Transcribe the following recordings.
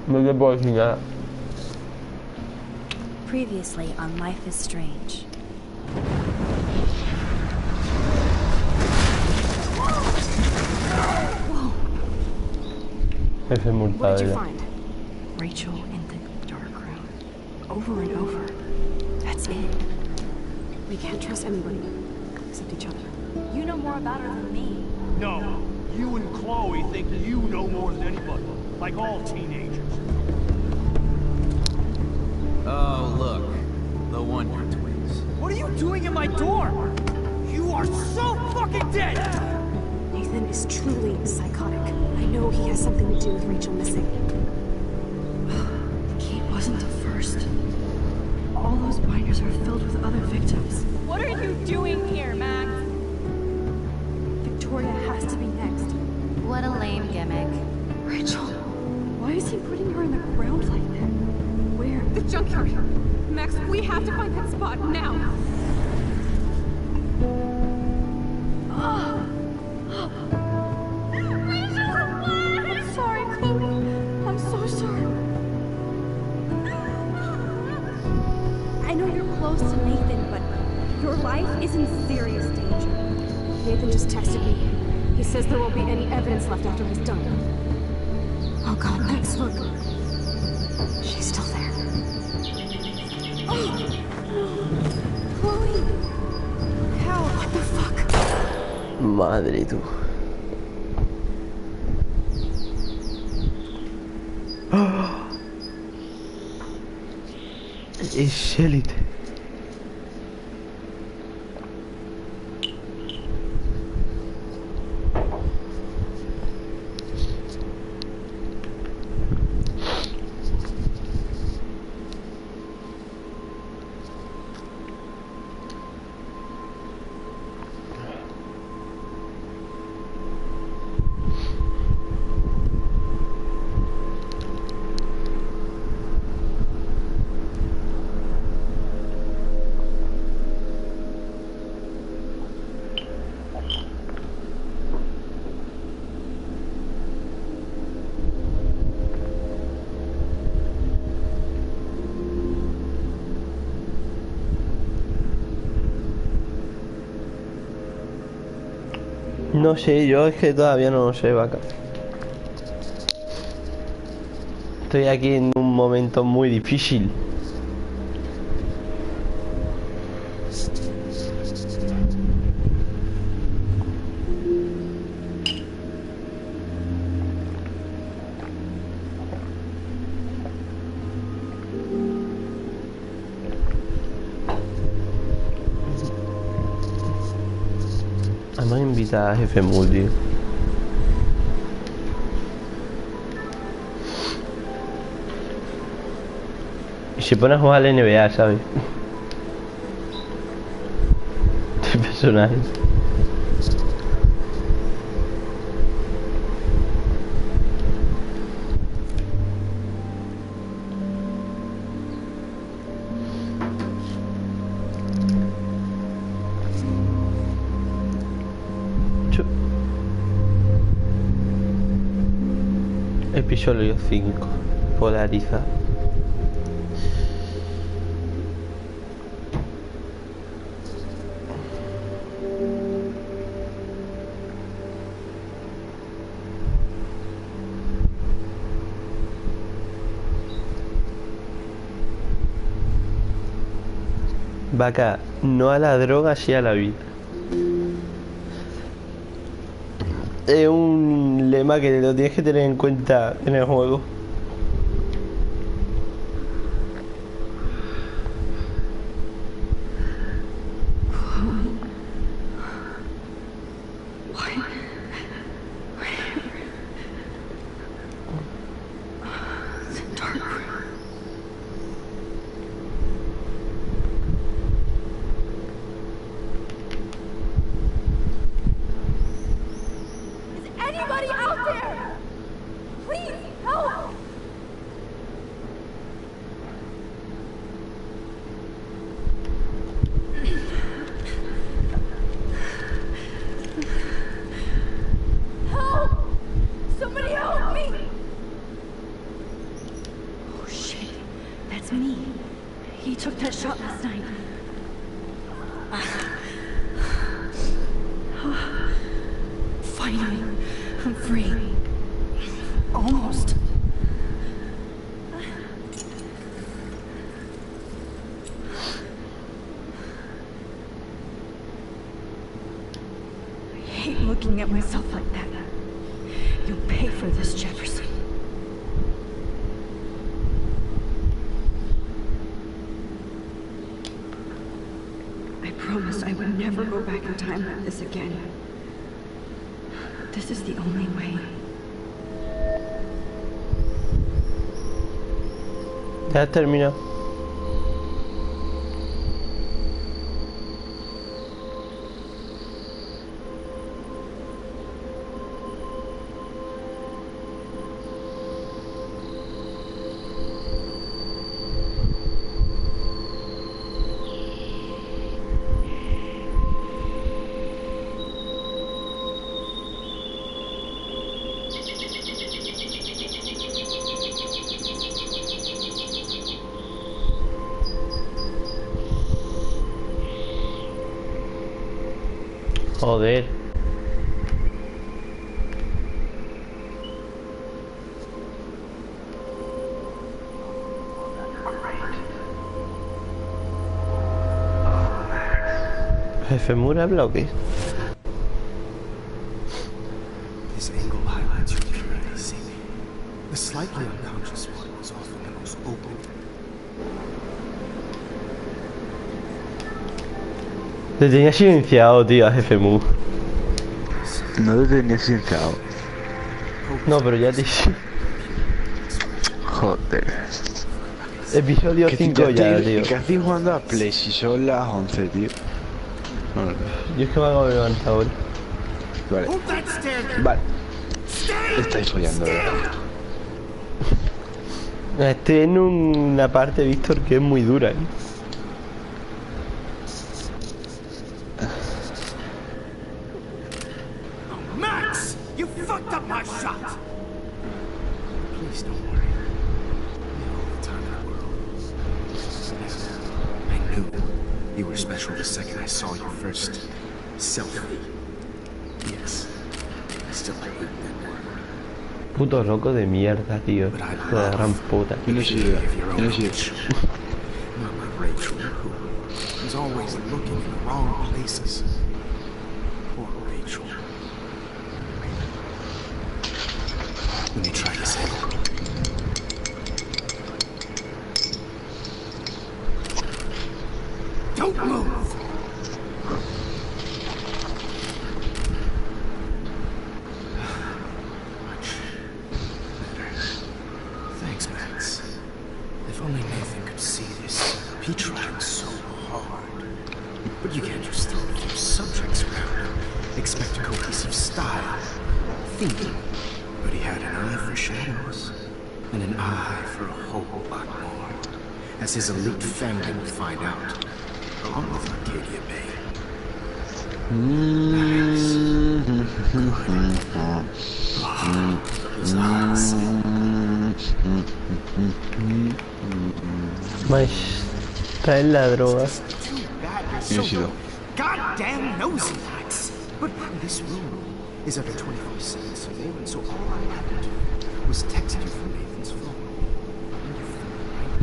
No te puedo decir nada. Previously on Life is Strange. Ese es multado. What did you find? Rachel in the dark room. Over and over. That's it. We can't trust anybody except each other. You know more about her than me. No, you and Chloe think you know more than anybody, like all teenagers. Oh, look. The Wonder Twins. What are you doing in my dorm? You are so fucking dead! Nathan is truly psychotic. I know he has something to do with Rachel missing. Kate wasn't the first. All those binders are filled with other victims. What are you doing here, Max? Victoria has to be next. What a lame gimmick. Rachel, why is he putting her in the ground like that? Where? The junkyard. Max, we have to find that spot now. I'm sorry, Chloe. I'm so sorry. I know you're close to Nathan, but your life is in serious danger. Nathan just texted me. He says there won't be any evidence left after he's done. Oh God, Max, look. She's still there. Oh, Chloe. How? What the fuck? Madre tú. Es élite. No sé, yo es que todavía no lo sé, vaca. Estoy aquí en un momento muy difícil. Además invita a Jefe Multi. Y se pone a jugar al NBA, ¿sabes? Este personaje. Episodio 5. Polariza. Vaca, no a la droga, sí a la vida. Es un lema que lo tienes que tener en cuenta en el juego. Anybody out there? Please help! shot last night. Finally, I'm free. Almost. I hate looking at myself like that. You'll pay for this, Jefferson. I promised I would never go back in time like this again. This is the only way. Ya terminó. Joder. ¿Jefe Mura habla o qué? This angle highlights your purity, see? The slightly unconscious one was often the most open. Te tenía silenciado, tío, a Jefe Mu. No te tenía silenciado. No, pero ya te... Joder. Episodio 5 ya, tío. ¿Qué hacéis jugando a Play si son las 11, tío? No, no. Yo es que me acabo de levantar ahora. Vale. Vale. Estáis follando, ¿verdad? Estoy en una parte, Víctor, que es muy dura, ¿eh? Max! You fucked up my shot! Please don't worry. We have all the time in the world. I knew you were special the second I saw your first selfie. Yes, I still hate that word. Puto loco de mierda, tío. But I Toda la gran puta. Yo no sé, yo no sé. Not like Rachel, who is always looking in the wrong places. Poor Rachel. Let me try this angle. Don't move! Much better. Thanks, Max. If only Nathan could see this. He tried so hard. But you can't just throw a few subjects around and expect a cohesive style. Thinking. But he had an eye for shadows. And an eye for a whole lot more. As his elite family would find out. Along with Arcadia Bay. Nice. His eyes. Más está en la droga. Too bad you're Yo he so sido. goddamn nosy, Max. But this room is under 24/7 surveillance, so all I had to do was text you from Nathan's phone. And you fell right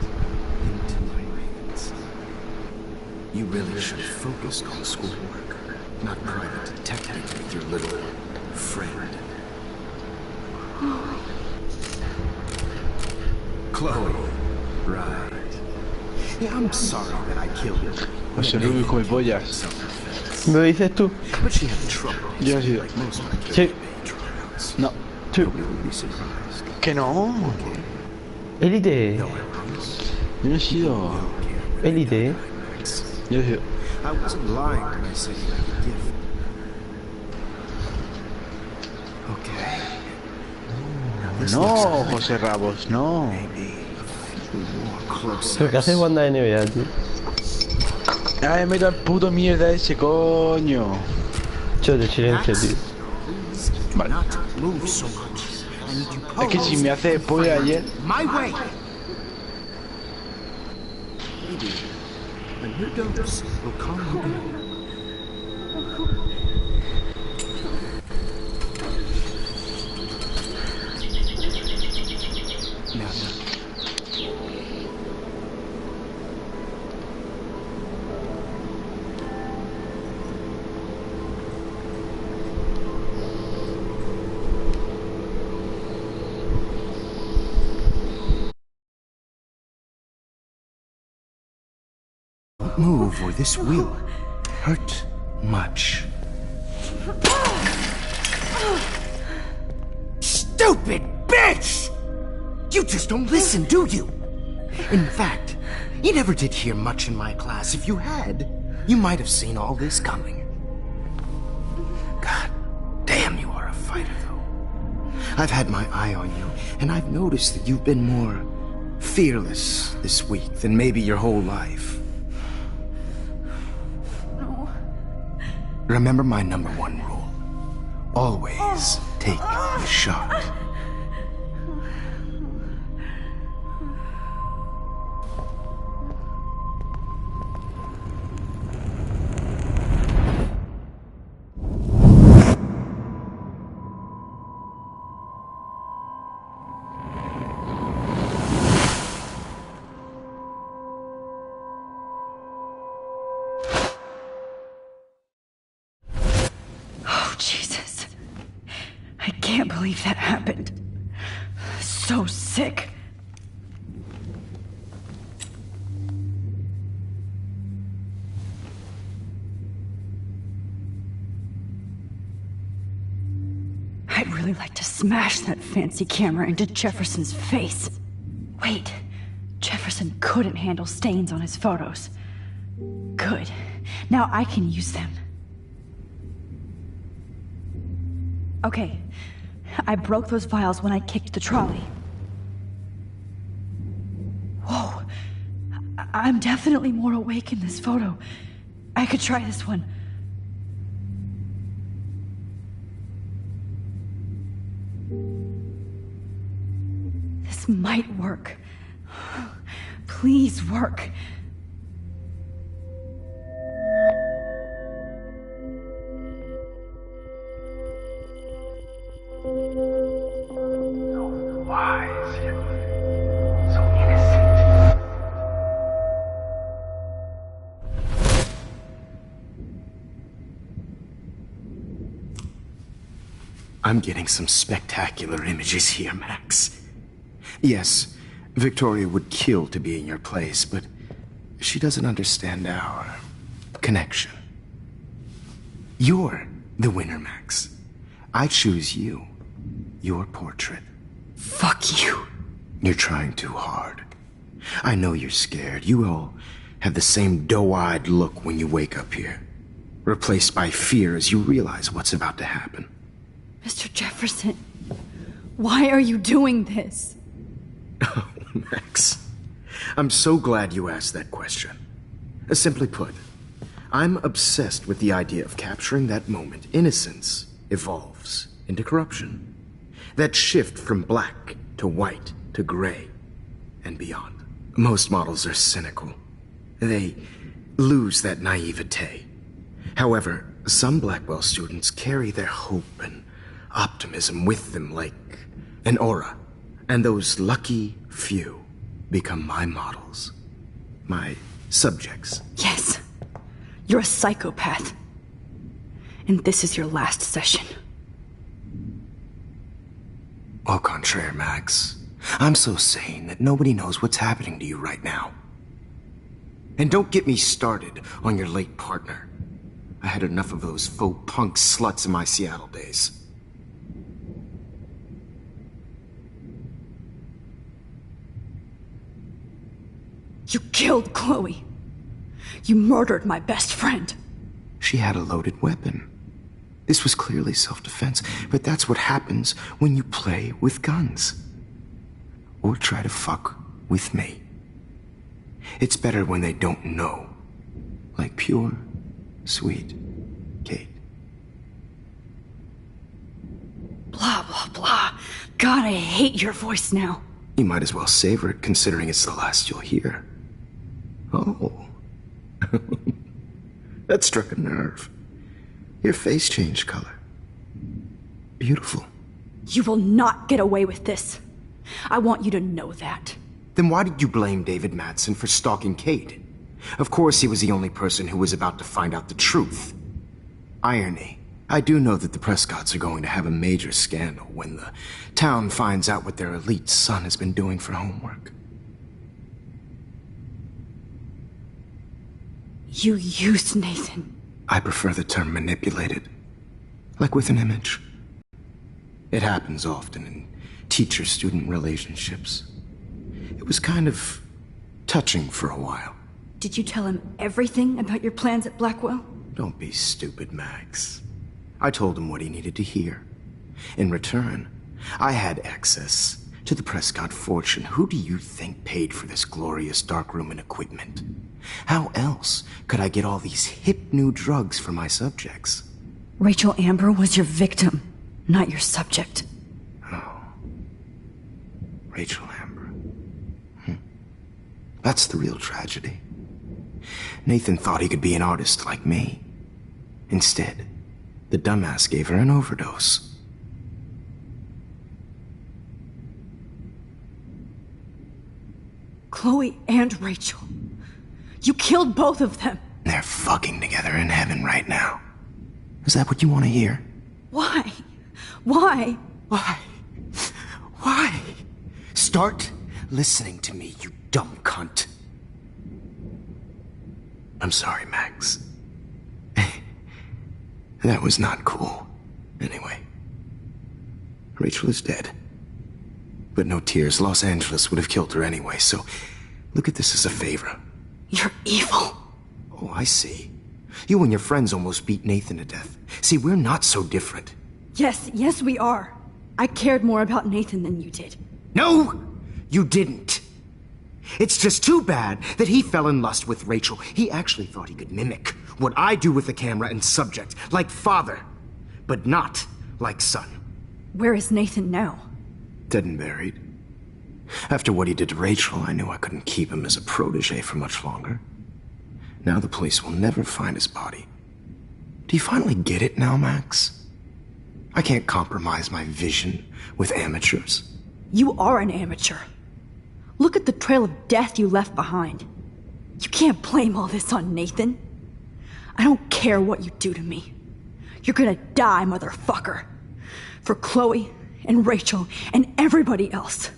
into my hands. You really should have focused on schoolwork, not private detecting with your little friend. Chloe, right. Yeah, I'm sorry that I killed her. José Rubio come pollas. Self-defense. ¿Me lo dices tú? But she had trouble. Yo he sido. Like most Arcadia Sí. Bay dropouts. No. Sí. Nobody would be surprised. Que no. Élite. No, I promise. Yo no he sido. Élite. Max. Yo he sido. I wasn't lying when I said you had a gift. Okay. Now this looks No, good. José Rabos, no. Maybe a few more close. ¿Pero qué haces Wanda de NBA, tío? Ay, meta el puto mierda ese, coño. Yo de silencio, tío. Please do Vale. not move so much. I need you Es que si me hace spoiler ayer. My way! Maybe and your dose will calm you down. Now, don't move or this will hurt much. Stupid bitch! You just don't listen, do you? In fact, you never did hear much in my class. If you had, you might have seen all this coming. God damn, you are a fighter, though. I've had my eye on you, and I've noticed that you've been more fearless this week than maybe your whole life. No. Remember my #1 rule. Always take a shot. Oh, Jesus. I can't believe that happened. So sick. I'd really like to smash that fancy camera into Jefferson's face. Wait, Jefferson couldn't handle stains on his photos. Good. Now I can use them. Okay, I broke those vials when I kicked the trolley. Whoa, I'm definitely more awake in this photo. I could try this one. This might work. Please work. Wise, yet so innocent. I'm getting some spectacular images here, Max. Yes, Victoria would kill to be in your place, but she doesn't understand our connection. You're the winner, Max. I choose you. Your portrait. Fuck you. You're trying too hard. I know you're scared. You all have the same doe-eyed look when you wake up here, replaced by fear as you realize what's about to happen. Mr. Jefferson, why are you doing this? Oh, Max, I'm so glad you asked that question. Simply put, I'm obsessed with the idea of capturing that moment innocence evolves into corruption. That shift from black to white to gray and beyond. Most models are cynical. They lose that naivete. However, some Blackwell students carry their hope and optimism with them like an aura. And those lucky few become my models. My subjects. Yes, you're a psychopath. And this is your last session. Au contraire, Max. I'm so sane that nobody knows what's happening to you right now. And don't get me started on your late partner. I had enough of those faux punk sluts in my Seattle days. You killed Chloe. You murdered my best friend. She had a loaded weapon. This was clearly self-defense, but that's what happens when you play with guns. Or try to fuck with me. It's better when they don't know. Like pure, sweet Kate. Blah, blah, blah. God, I hate your voice now. You might as well savor it, considering it's the last you'll hear. Oh, That struck a nerve. Your face changed color. Beautiful. You will not get away with this. I want you to know that. Then why did you blame David Madsen for stalking Kate? Of course he was the only person who was about to find out the truth. Irony. I do know that the Prescotts are going to have a major scandal when the town finds out what their elite son has been doing for homework. You used Nathan. I prefer the term manipulated. Like with an image. It happens often in teacher-student relationships. It was kind of touching for a while. Did you tell him everything about your plans at Blackwell? Don't be stupid, Max. I told him what he needed to hear. In return, I had access to the Prescott fortune. Who do you think paid for this glorious darkroom and equipment? How else could I get all these hip new drugs for my subjects? Rachel Amber was your victim, not your subject. Oh. Rachel Amber. That's the real tragedy. Nathan thought he could be an artist like me. Instead, the dumbass gave her an overdose. Chloe and Rachel. You killed both of them. They're fucking together in heaven right now. Is that what you want to hear? Why? Why? Why? Why? Start listening to me, you dumb cunt. I'm sorry, Max. That was not cool. Anyway, Rachel is dead. But no tears. Los Angeles would have killed her anyway, so look at this as a favor. You're evil. Oh, I see. You and your friends almost beat Nathan to death. See, we're not so different. Yes, we are. I cared more about Nathan than you did. No, you didn't. It's just too bad that he fell in lust with Rachel. He actually thought he could mimic what I do with the camera and subject, like father, but not like son. Where is Nathan now? Dead and buried. After what he did to Rachel, I knew I couldn't keep him as a protege for much longer. Now the police will never find his body. Do you finally get it now, Max? I can't compromise my vision with amateurs. You are an amateur. Look at the trail of death you left behind. You can't blame all this on Nathan. I don't care what you do to me. You're gonna die, motherfucker. For Chloe and Rachel and everybody else.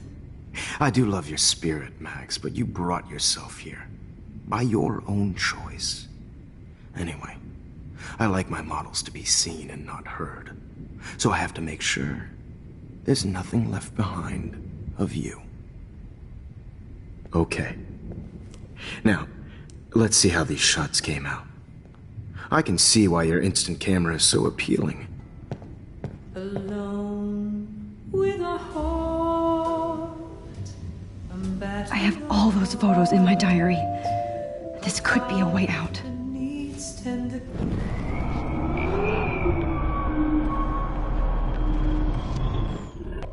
I do love your spirit, Max, but you brought yourself here. By your own choice. Anyway, I like my models to be seen and not heard. So I have to make sure there's nothing left behind of you. Okay. Now, let's see how these shots came out. I can see why your instant camera is so appealing. Alone with a heart. I have all those photos in my diary. This could be a way out.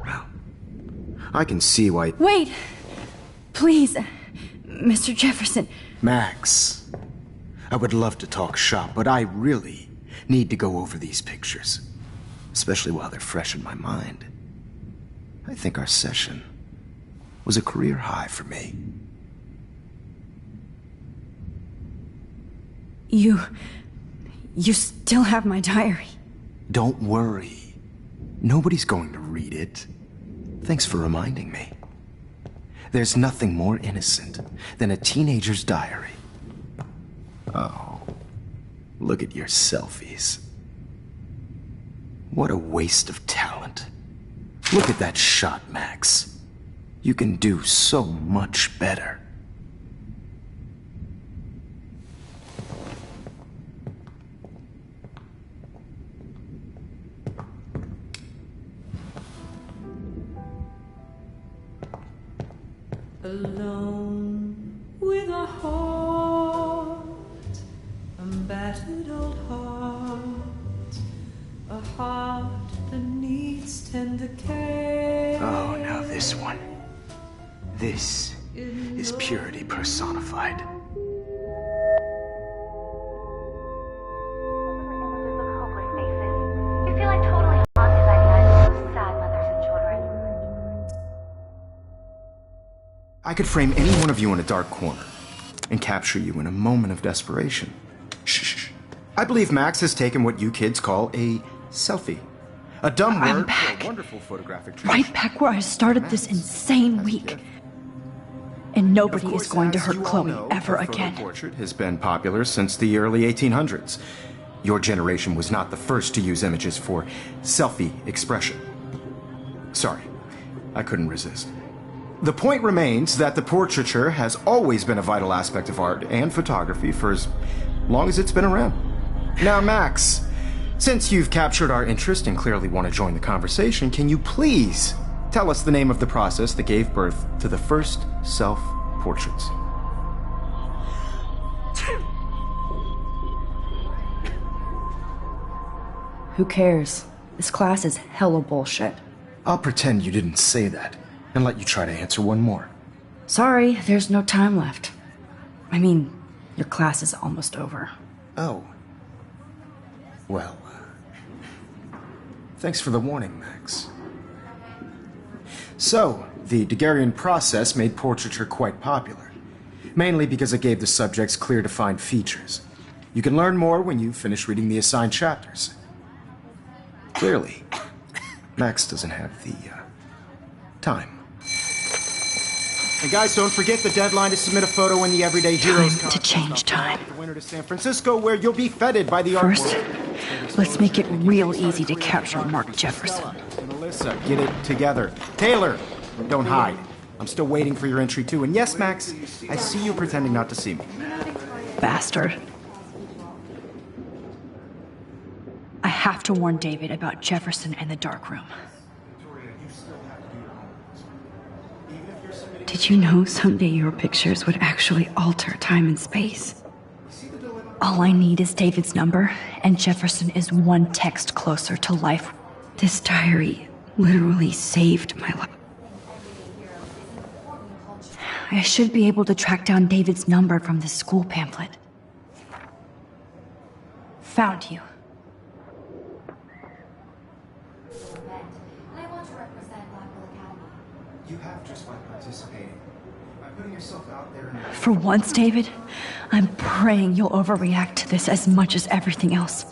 Well, I can see why... Wait! Please, Mr. Jefferson. Max, I would love to talk shop, but I really need to go over these pictures. Especially while they're fresh in my mind. I think our session was a career high for me. You still have my diary. Don't worry. Nobody's going to read it. Thanks for reminding me. There's nothing more innocent than a teenager's diary. Oh, look at your selfies. What a waste of talent. Look at that shot, Max. You can do so much better. Alone with a heart, a battered old heart, a heart that needs tender care. Oh, now this one. This is purity personified. I could frame any one of you in a dark corner and capture you in a moment of desperation. Shh. I believe Max has taken what you kids call a selfie. A dumb I'm word back. for a wonderful photographic treat. Right back where I started this insane week. And nobody is going to hurt Chloe ever again. The portrait has been popular since the early 1800s. Your generation was not the first to use images for selfie expression. Sorry, I couldn't resist. The point remains that the portraiture has always been a vital aspect of art and photography for as long as it's been around. Now, Max, since you've captured our interest and clearly want to join the conversation, can you please tell us the name of the process that gave birth to the first self-portraits? Who cares? This class is hella bullshit. I'll pretend you didn't say that and let you try to answer one more. Sorry, there's no time left. I mean, your class is almost over. Oh. Well, thanks for the warning, Max. So, the Daguerrean process made portraiture quite popular, mainly because it gave the subjects clear defined features. You can learn more when you finish reading the assigned chapters. Clearly, Max doesn't have the time. And guys, don't forget the deadline to submit a photo in the Everyday Heroes Time to change time. The winter to San Francisco, where you'll be feted by the art First, world. let's make it real easy to capture Mark Jefferson. And Alyssa, get it together. Taylor, don't hide. I'm still waiting for your entry too. And yes, Max, I see you pretending not to see me. Bastard. I have to warn David about Jefferson and the dark room. Did you know someday your pictures would actually alter time and space? All I need is David's number, and Jefferson is one text closer to life. This diary literally saved my life. I should be able to track down David's number from the school pamphlet. Found you. You have just by participating. By putting yourself out there. For once, David, I'm praying you'll overreact to this as much as everything else.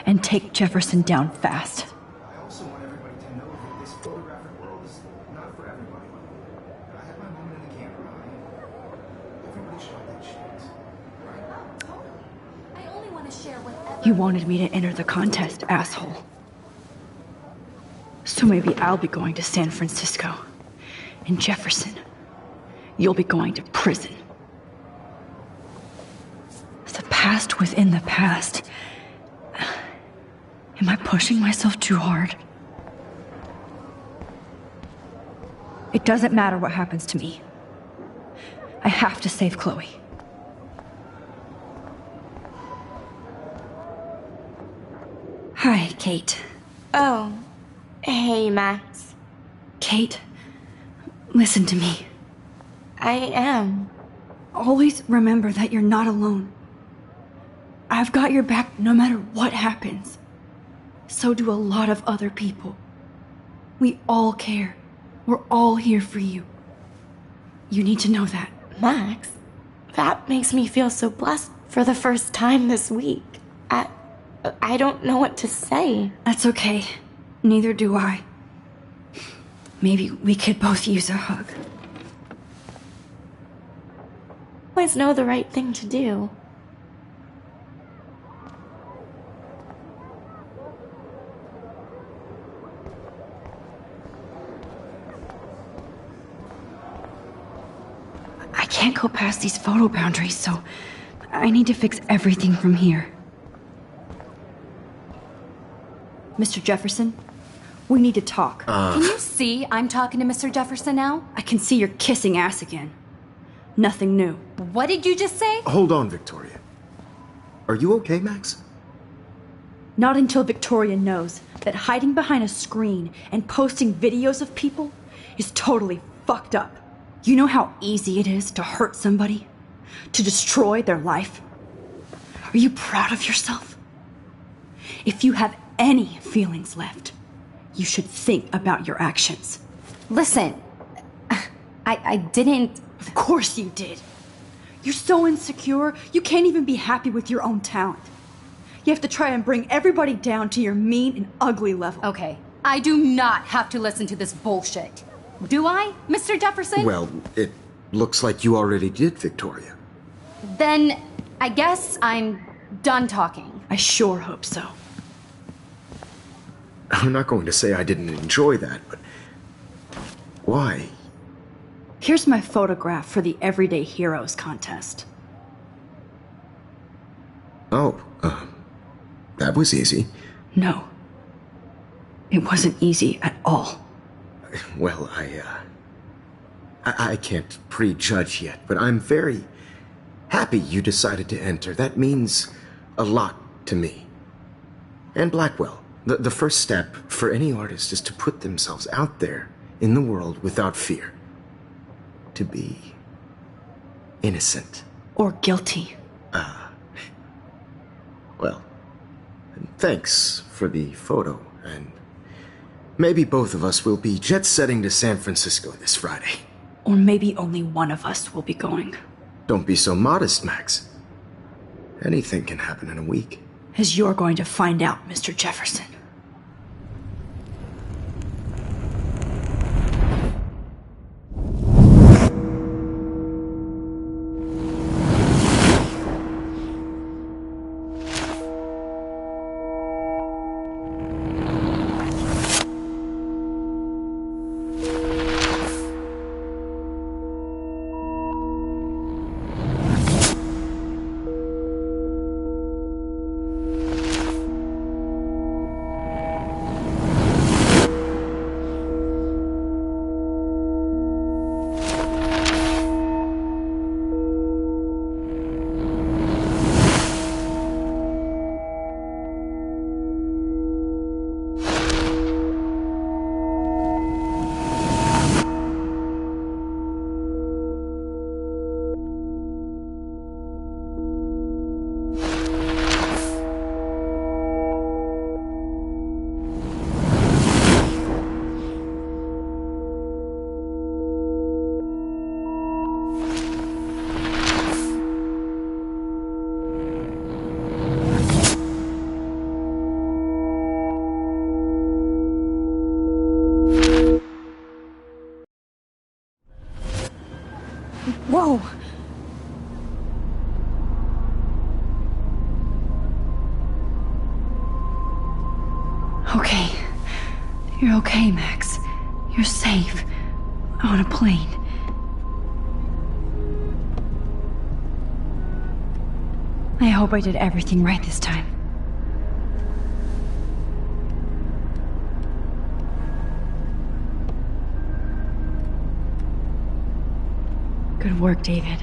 And take Jefferson down fast. I also want everybody to know that this photographic world is not for everybody. I had my moment in the camera. Everybody should have that chance. Right? I only want to share whatever. You wanted me to enter the contest, asshole. So maybe I'll be going to San Francisco. And Jefferson, you'll be going to prison. The past within the past. Am I pushing myself too hard? It doesn't matter what happens to me. I have to save Chloe. Hi, Kate. Oh, hey, Max. Kate, listen to me. I am. Always remember that you're not alone. I've got your back no matter what happens. So do a lot of other people. We all care. We're all here for you. You need to know that. Max, that makes me feel so blessed for the first time this week. I don't know what to say. That's okay. Neither do I. Maybe we could both use a hug. Always know the right thing to do. I can't go past these photo boundaries, so I need to fix everything from here. Mr. Jefferson, we need to talk. Can you see I'm talking to Mr. Jefferson now? I can see you're kissing ass again. Nothing new. What did you just say? Hold on, Victoria. Are you okay, Max? Not until Victoria knows that hiding behind a screen and posting videos of people is totally fucked up. You know how easy it is to hurt somebody? To destroy their life? Are you proud of yourself? If you have any feelings left, you should think about your actions. Listen, I didn't... Of course you did. You're so insecure, you can't even be happy with your own talent. You have to try and bring everybody down to your mean and ugly level. Okay, I do not have to listen to this bullshit. Do I, Mr. Jefferson? Well, it looks like you already did, Victoria. Then I guess I'm done talking. I sure hope so. I'm not going to say I didn't enjoy that, but why? Here's my photograph for the Everyday Heroes contest. Oh, that was easy. No. It wasn't easy at all. Well, I can't prejudge yet, but I'm very happy you decided to enter. That means a lot to me. And Blackwell. The first step for any artist is to put themselves out there in the world without fear. To be innocent. Or guilty. Well, thanks for the photo, and maybe both of us will be jet-setting to San Francisco this Friday. Or maybe only one of us will be going. Don't be so modest, Max. Anything can happen in a week. As you're going to find out, Mr. Jefferson. Whoa! Okay. You're okay, Max. You're safe. On a plane. I hope I did everything right this time. Good work, David.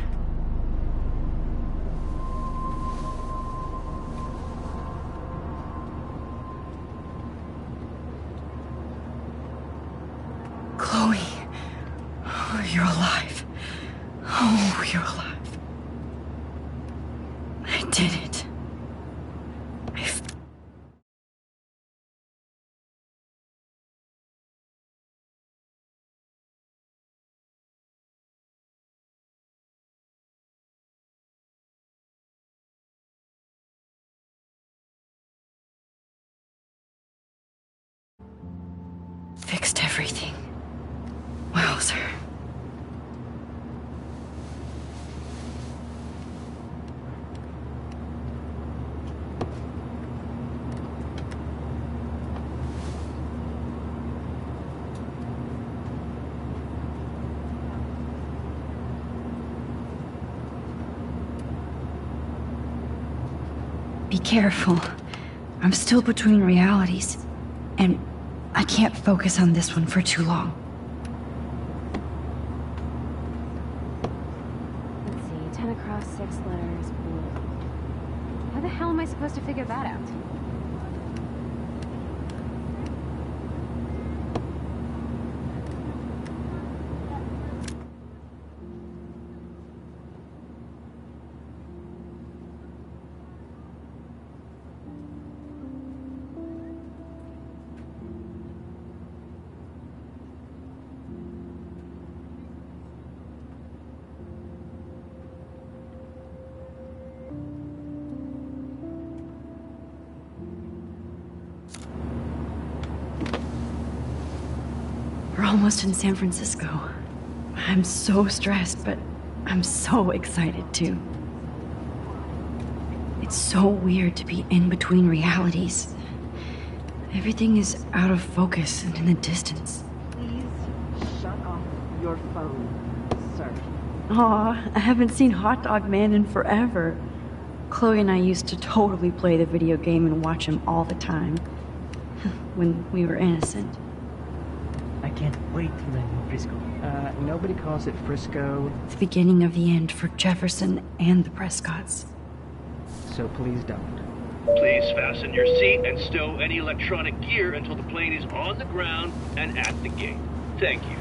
Chloe. Oh, you're alive. Oh, you're alive. I did it. Fixed everything. Wowzer. Be careful. I'm still between realities, and I can't focus on this one for too long. Let's see, 10 across, 6 letters, blue. How the hell am I supposed to figure that out? We're almost in San Francisco. I'm so stressed, but I'm so excited too. It's so weird to be in between realities. Everything is out of focus and in the distance. Please shut off your phone, sir. Aw, I haven't seen Hot Dog Man in forever. Chloe and I used to totally play the video game and watch him all the time. When we were innocent. I can't wait for that new Frisco. Nobody calls it Frisco. The beginning of the end for Jefferson and the Prescotts. So please don't. Please fasten your seat and stow any electronic gear until the plane is on the ground and at the gate. Thank you.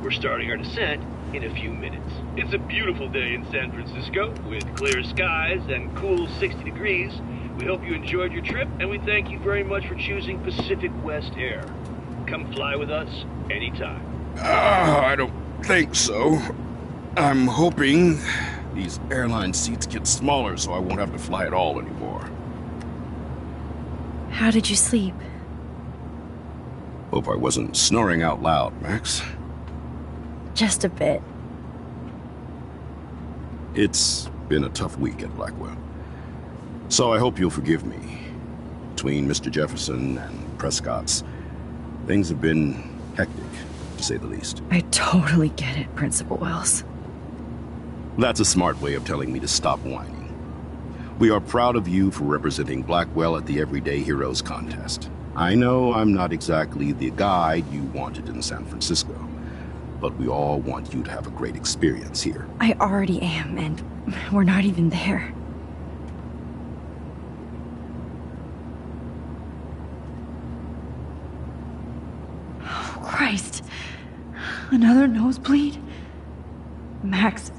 We're starting our descent in a few minutes. It's a beautiful day in San Francisco with clear skies and cool 60 degrees. We hope you enjoyed your trip, and we thank you very much for choosing Pacific West Air. Come fly with us anytime. I don't think so. I'm hoping these airline seats get smaller so I won't have to fly at all anymore. How did you sleep? Hope I wasn't snoring out loud, Max. Just a bit. It's been a tough week at Blackwell. So I hope you'll forgive me. Between Mr. Jefferson and Prescott's, things have been hectic, to say the least. I totally get it, Principal Wells. That's a smart way of telling me to stop whining. We are proud of you for representing Blackwell at the Everyday Heroes contest. I know I'm not exactly the guide you wanted in San Francisco, but we all want you to have a great experience here. I already am, and we're not even there. Oh, Christ. Another nosebleed? Max,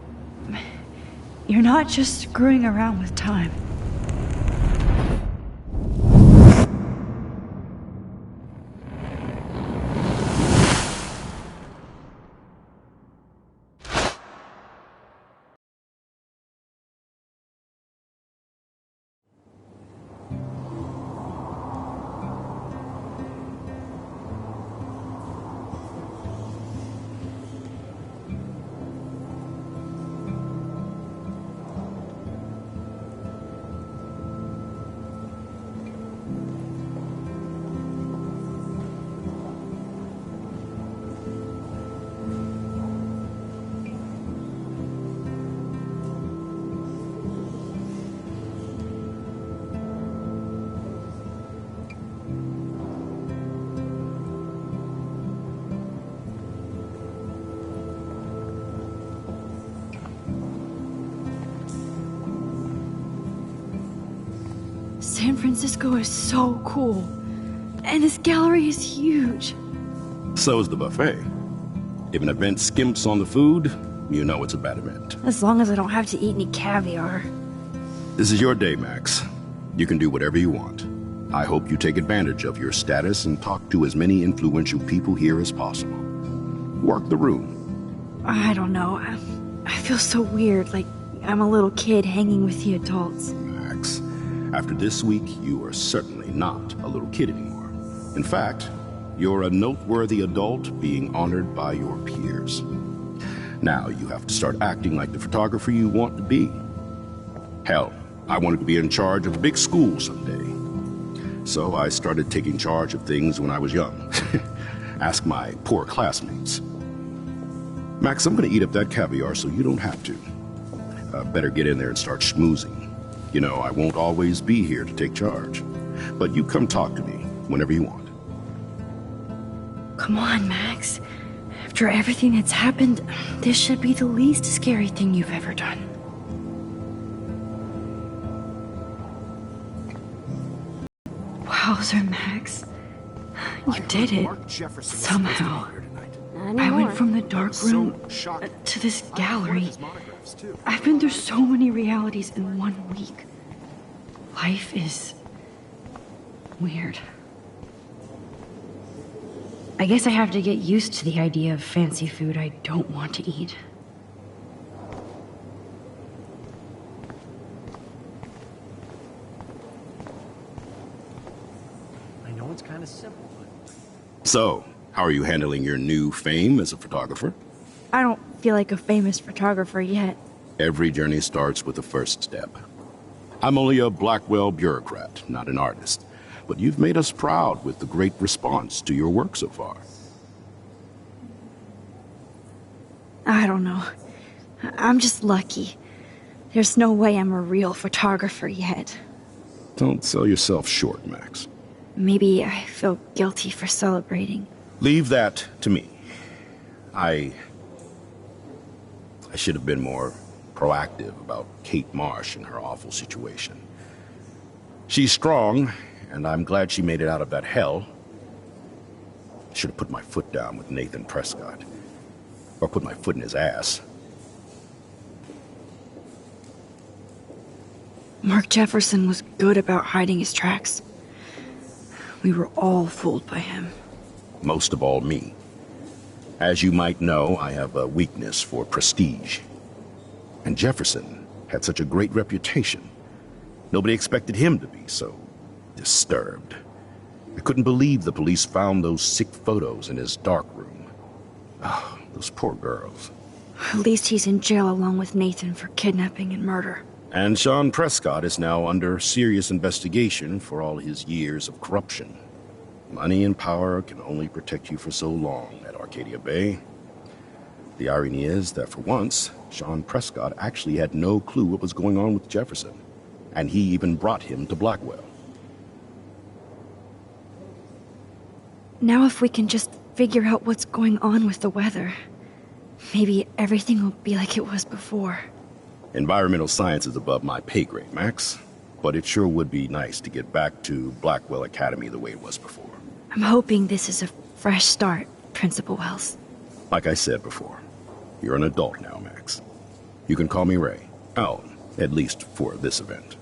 you're not just screwing around with time. San Francisco is so cool. And this gallery is huge. So is the buffet. If an event skimps on the food, you know it's a bad event. As long as I don't have to eat any caviar. This is your day, Max. You can do whatever you want. I hope you take advantage of your status and talk to as many influential people here as possible. Work the room. I don't know. I feel so weird, like I'm a little kid hanging with the adults. Max, after this week, you are certainly not a little kid anymore. In fact, you're a noteworthy adult being honored by your peers. Now you have to start acting like the photographer you want to be. Hell, I wanted to be in charge of a big school someday. So I started taking charge of things when I was young. Ask my poor classmates. Max, I'm gonna eat up that caviar so you don't have to. Better get in there and start schmoozing. You know, I won't always be here to take charge. But you come talk to me whenever you want. Come on, Max. After everything that's happened, this should be the least scary thing you've ever done. Wowzer, Max. You did it. Somehow. I went from the dark room to this gallery. I've been through so many realities in 1 week. Life is weird. I guess I have to get used to the idea of fancy food I don't want to eat. I know it's kind of simple, but... So, How are you handling your new fame as a photographer? I don't feel like a famous photographer yet. Every journey starts with the first step. I'm only a Blackwell bureaucrat, not an artist. But you've made us proud with the great response to your work so far. I don't know. I'm just lucky. There's no way I'm a real photographer yet. Don't sell yourself short, Max. Maybe I feel guilty for celebrating. Leave that to me. I should have been more proactive about Kate Marsh and her awful situation. She's strong, and I'm glad she made it out of that hell. I should have put my foot down with Nathan Prescott. Or put my foot in his ass. Mark Jefferson was good about hiding his tracks. We were all fooled by him. Most of all, me. As you might know, I have a weakness for prestige. And Jefferson had such a great reputation. Nobody expected him to be so disturbed. I couldn't believe the police found those sick photos in his darkroom. Oh, those poor girls. At least he's in jail along with Nathan for kidnapping and murder. And Sean Prescott is now under serious investigation for all his years of corruption. Money and power can only protect you for so long at Arcadia Bay. The irony is that for once, Sean Prescott actually had no clue what was going on with Jefferson. And he even brought him to Blackwell. Now if we can just figure out what's going on with the weather, maybe everything will be like it was before. Environmental science is above my pay grade, Max. But it sure would be nice to get back to Blackwell Academy the way it was before. I'm hoping this is a fresh start, Principal Wells. Like I said before, you're an adult now, Max. You can call me Ray. Oh, at least for this event.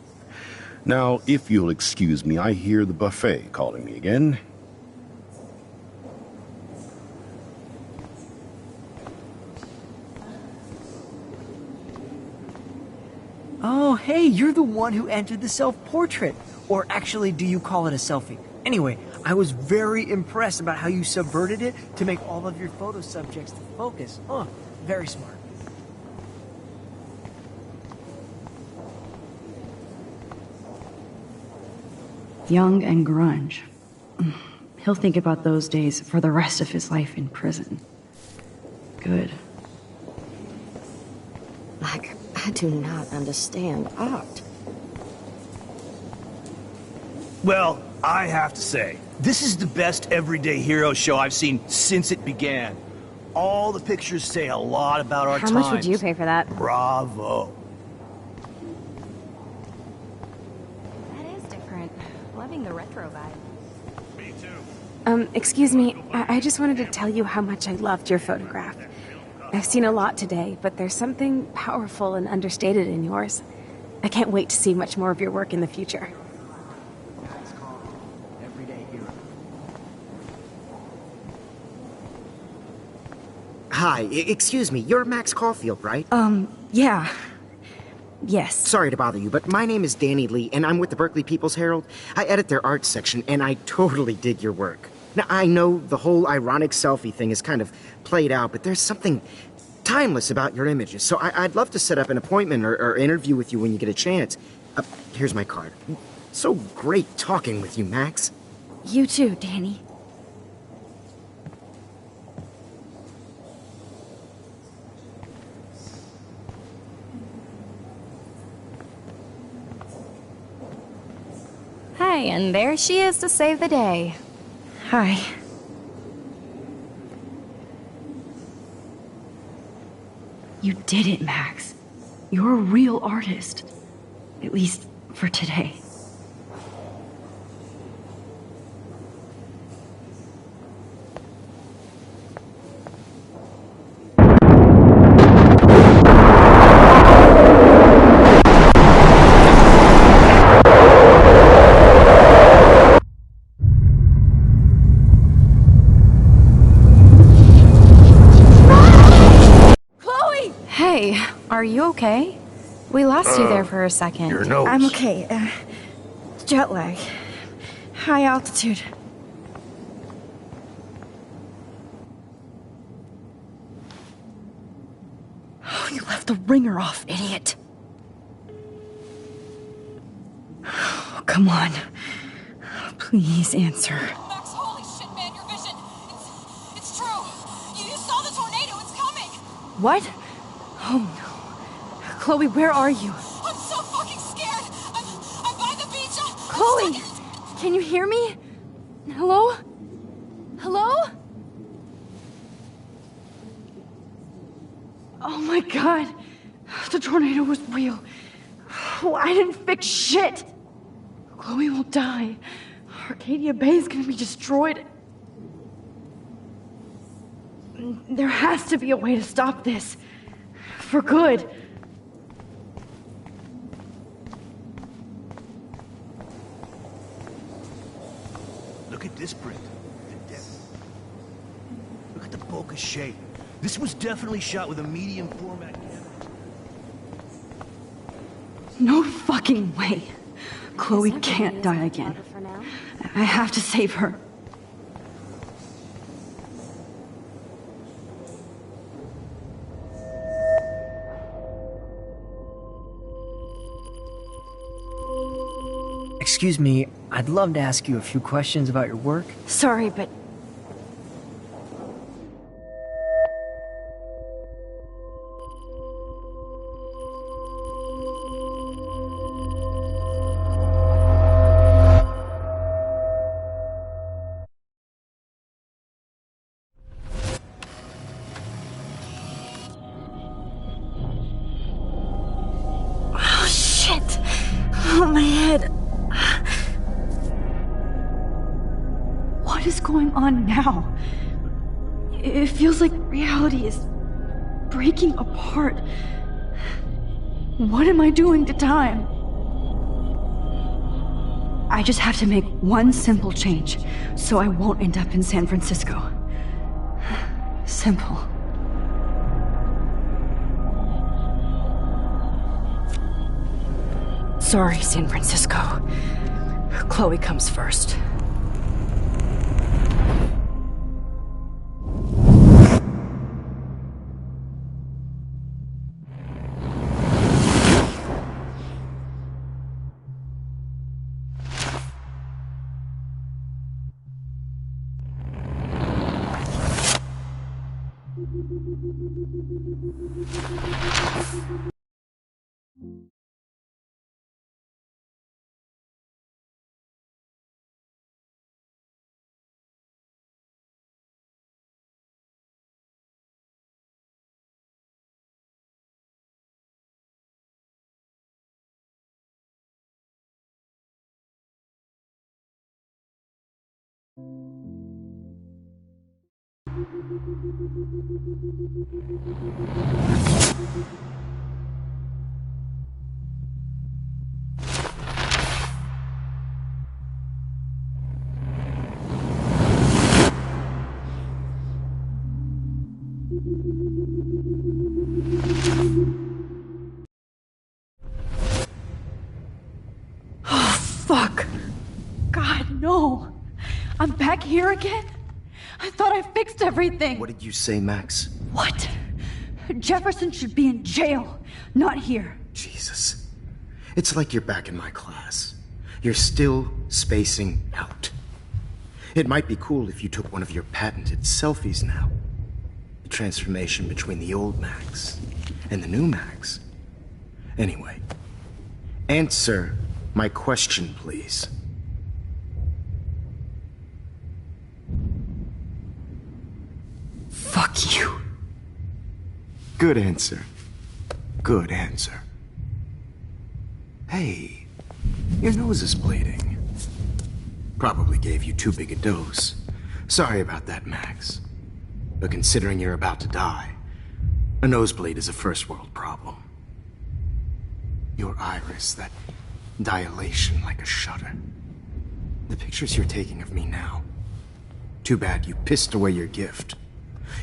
Now, if you'll excuse me, I hear the buffet calling me again. Oh, hey, you're the one who entered the self-portrait. Or actually, do you call it a selfie? Anyway, I was very impressed about how you subverted it to make all of your photo subjects the focus. Very smart. Young and grunge. He'll think about those days for the rest of his life in prison. Good. I do not understand art. Well, I have to say, this is the best everyday hero show I've seen since it began. All the pictures say a lot about our times. How much would you pay for that? Bravo. That is different. Loving the retro vibe. Me too. Excuse me. I just wanted to tell you how much I loved your photograph. I've seen a lot today, but there's something powerful and understated in yours. I can't wait to see much more of your work in the future. Hi, excuse me, you're Max Caulfield, right? Yeah. Yes. Sorry to bother you, but my name is Danny Lee, and I'm with the Berkeley People's Herald. I edit their art section, and I totally dig your work. Now, I know the whole ironic selfie thing is kind of played out, but there's something timeless about your images, so I'd love to set up an appointment or interview with you when you get a chance. Here's my card. So great talking with you, Max. You too, Danny. Hi, and there she is to save the day. Hi. You did it, Max. You're a real artist. At least for today. Are you okay? We lost you there for a second. Your nose. I'm okay. Jet lag. High altitude. You left the ringer off, idiot. Oh, come on. Please answer. Max, holy shit, man, your vision. It's true. You saw the tornado. It's coming. What? Oh no. Chloe, where are you? I'm so fucking scared. I'm by the beach. Chloe! Can you hear me? Hello? Hello? Oh my god. The tornado was real. Oh, I didn't fix shit. Chloe will die. Arcadia Bay is gonna be destroyed. There has to be a way to stop this. For good. Look at this print. The depth. Look at the bokeh shape. This was definitely shot with a medium format camera. No fucking way. Chloe can't die again. I have to save her. Excuse me, I'd love to ask you a few questions about your work. Sorry, but... Oh, shit! Oh, my head. What is going on now? It feels like reality is breaking apart. What am I doing to time? I just have to make one simple change, so I won't end up in San Francisco. Simple. Sorry, San Francisco. Chloe comes first. Oh, fuck. God, no. I'm back here again? I thought I fixed everything. What did you say, Max? What? Jefferson should be in jail, not here. Jesus. It's like you're back in my class. You're still spacing out. It might be cool if you took one of your patented selfies now. The transformation between the old Max and the new Max. Anyway, answer my question, please. Fuck you. Good answer. Good answer. Hey, your nose is bleeding. Probably gave you too big a dose. Sorry about that, Max. But considering you're about to die, a nosebleed is a first world problem. Your iris, that dilation like a shutter. The pictures you're taking of me now. Too bad you pissed away your gift.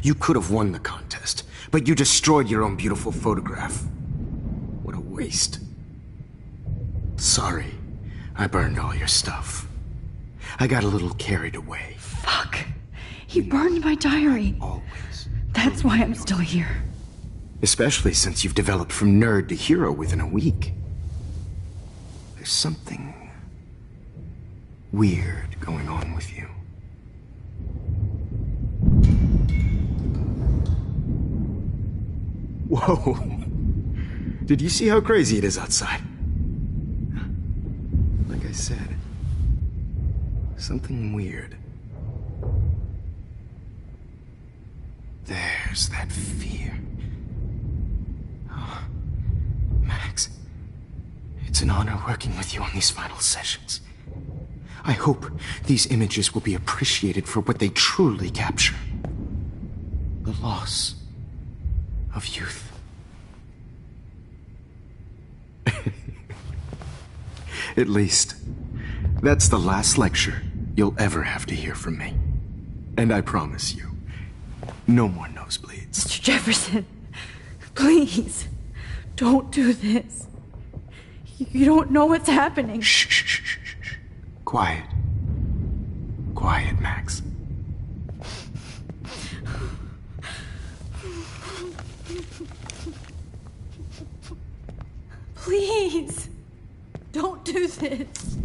You could have won the contest, but you destroyed your own beautiful photograph. What a waste. Sorry, I burned all your stuff. I got a little carried away. Fuck. He burned my diary. Always. That's why I'm still here. Especially since you've developed from nerd to hero within a week. There's something weird going on with you. Whoa. Did you see how crazy it is outside? Like I said, something weird. There's that fear. Oh, Max, it's an honor working with you on these final sessions. I hope these images will be appreciated for what they truly capture. The loss of youth. At least, that's the last lecture you'll ever have to hear from me. And I promise you, no more nosebleeds. Mr. Jefferson, please, don't do this. You don't know what's happening. Shh, shh, shh, shh, shh. Quiet. Quiet, Max. Please, don't do this.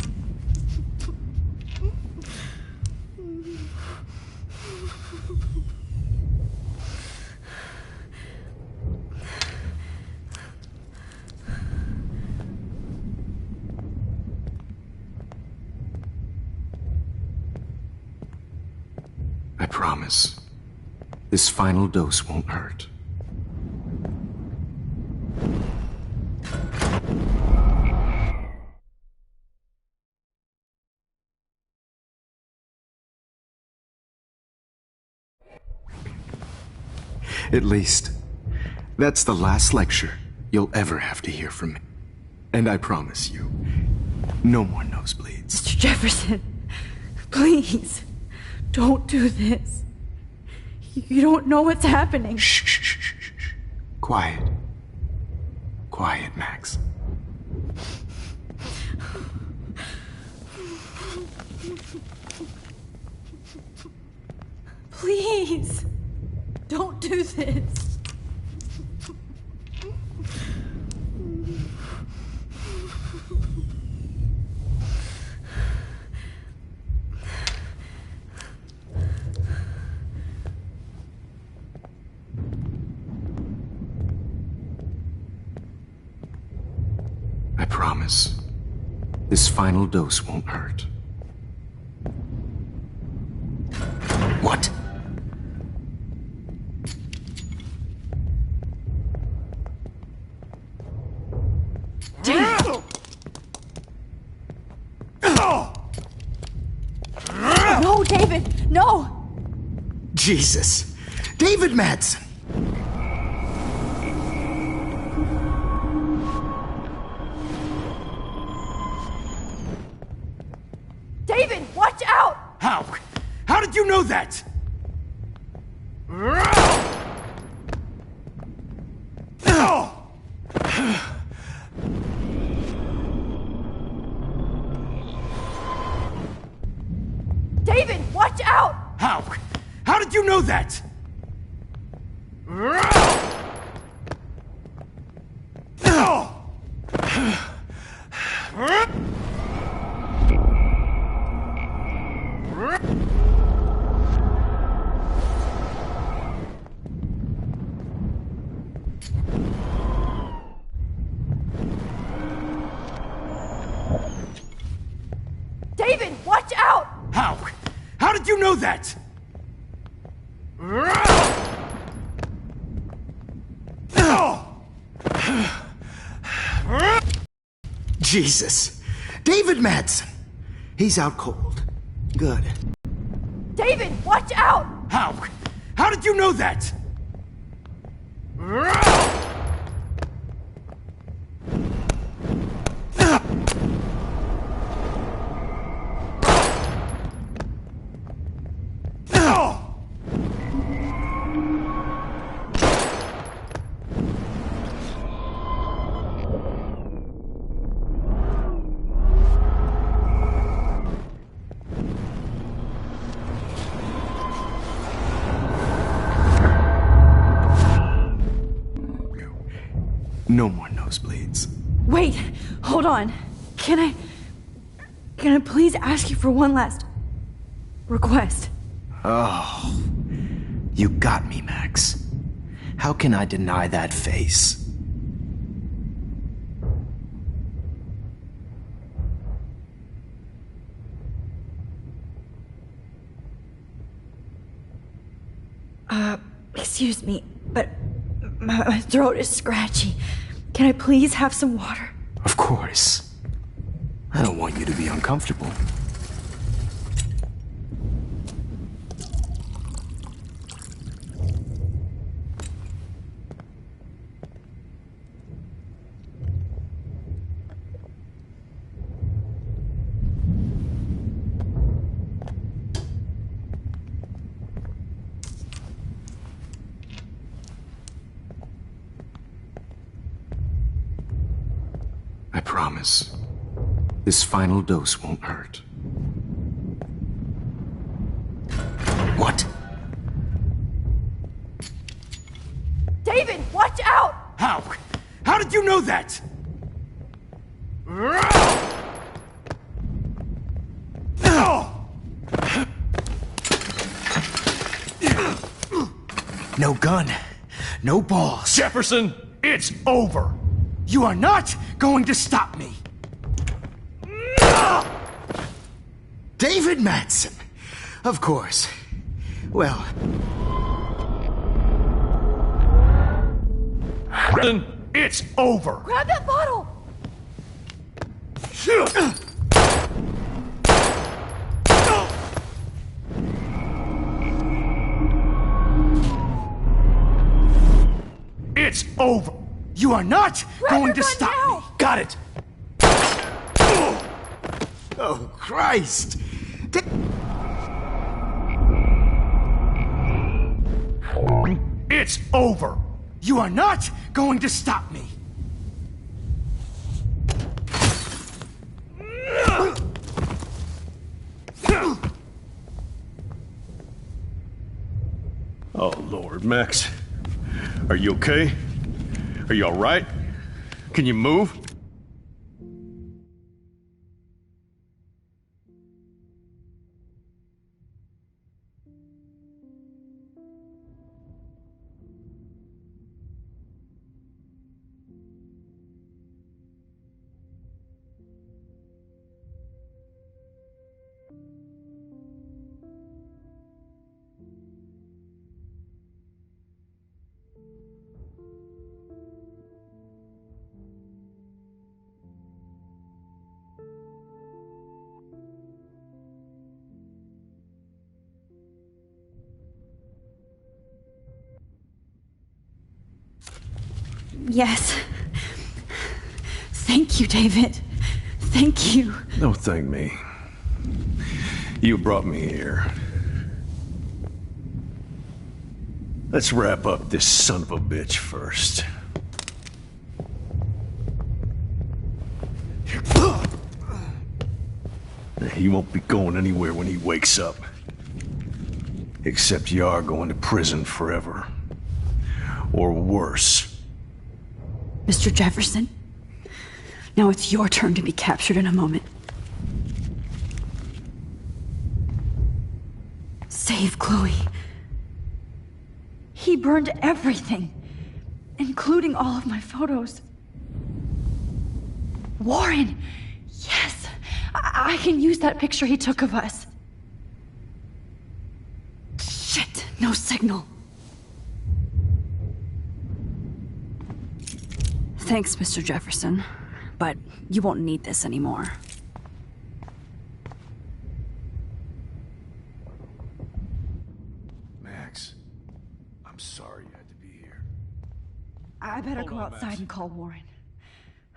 I promise, this final dose won't hurt. At least, that's the last lecture you'll ever have to hear from me. And I promise you, no more nosebleeds. Mr. Jefferson, please, don't do this. You don't know what's happening. Shh, shh, shh, shh, shh. Quiet. Quiet, Max. Please, don't do this. I promise, this final dose won't hurt. What? No, David, no! Jesus. David Madsen. David, watch out! How? How did you know that? David, watch out! How? How did you know that? David, watch out! How? How did you know that? Jesus. David Madsen. He's out cold. Good. David, watch out! How? How did you know that? No more nosebleeds. Wait, hold on. Can I please ask you for one last request? Oh, you got me, Max. How can I deny that face? Excuse me, but my throat is scratchy. Can I please have some water? Of course. I don't want you to be uncomfortable. I promise. This final dose won't hurt. What? David, watch out! How? How did you know that? No gun. No balls. Jefferson, it's over. You are not going to stop me. David Madsen. Of course. Well... It's over. Grab that bottle! It's over. You are not going to stop me. Got it. Oh, Christ. It's over. You are not going to stop me. Oh, Lord, Max. Are you okay? Are you all right? Can you move? Yes. Thank you, David. Thank you. Don't thank me. You brought me here. Let's wrap up this son of a bitch first. He won't be going anywhere when he wakes up. Except you are going to prison forever. Or worse. Mr. Jefferson, now it's your turn to be captured in a moment. Save Chloe. He burned everything, including all of my photos. Warren! Yes! I can use that picture he took of us. Shit, no signal. Thanks, Mr. Jefferson, but you won't need this anymore. Max, I'm sorry you had to be here. I better go outside Max. and call Warren.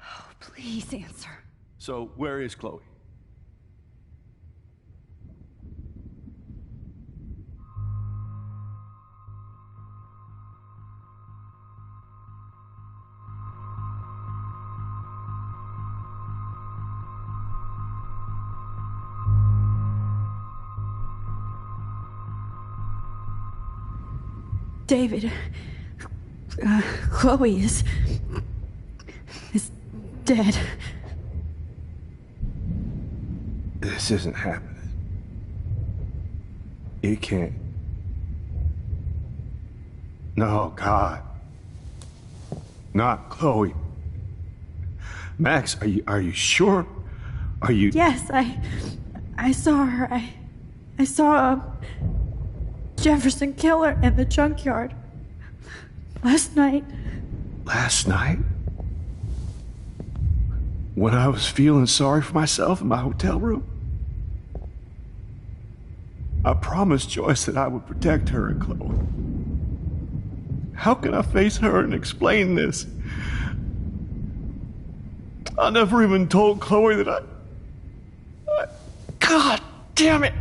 Oh, please answer. So, where is Chloe? David, Chloe is dead. This isn't happening. It can't. No, God. Not Chloe. Max, are you sure? Are you... Yes, I saw her. I saw Jefferson Killer in the junkyard. Last night. Last night? When I was feeling sorry for myself in my hotel room? I promised Joyce that I would protect her and Chloe. How can I face her and explain this? I never even told Chloe that I... God damn it!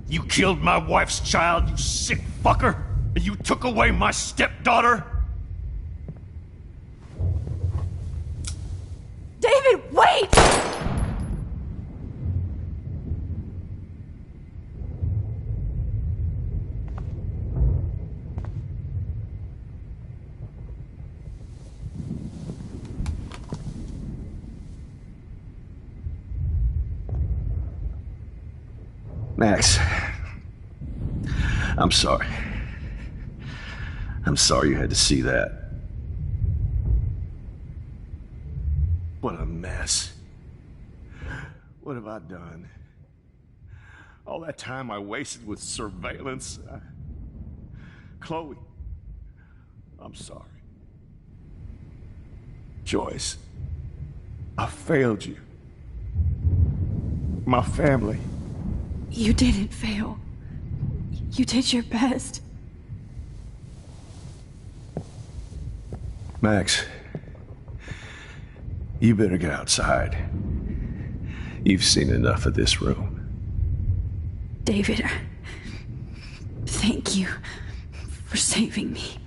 You killed my wife's child, you sick fucker! And you took away my stepdaughter? David, wait! Max, I'm sorry. I'm sorry you had to see that. What a mess. What have I done? All that time I wasted with surveillance. Chloe, I'm sorry. Joyce, I failed you. My family. You didn't fail. You did your best. Max, you better get outside. You've seen enough of this room. David, thank you for saving me.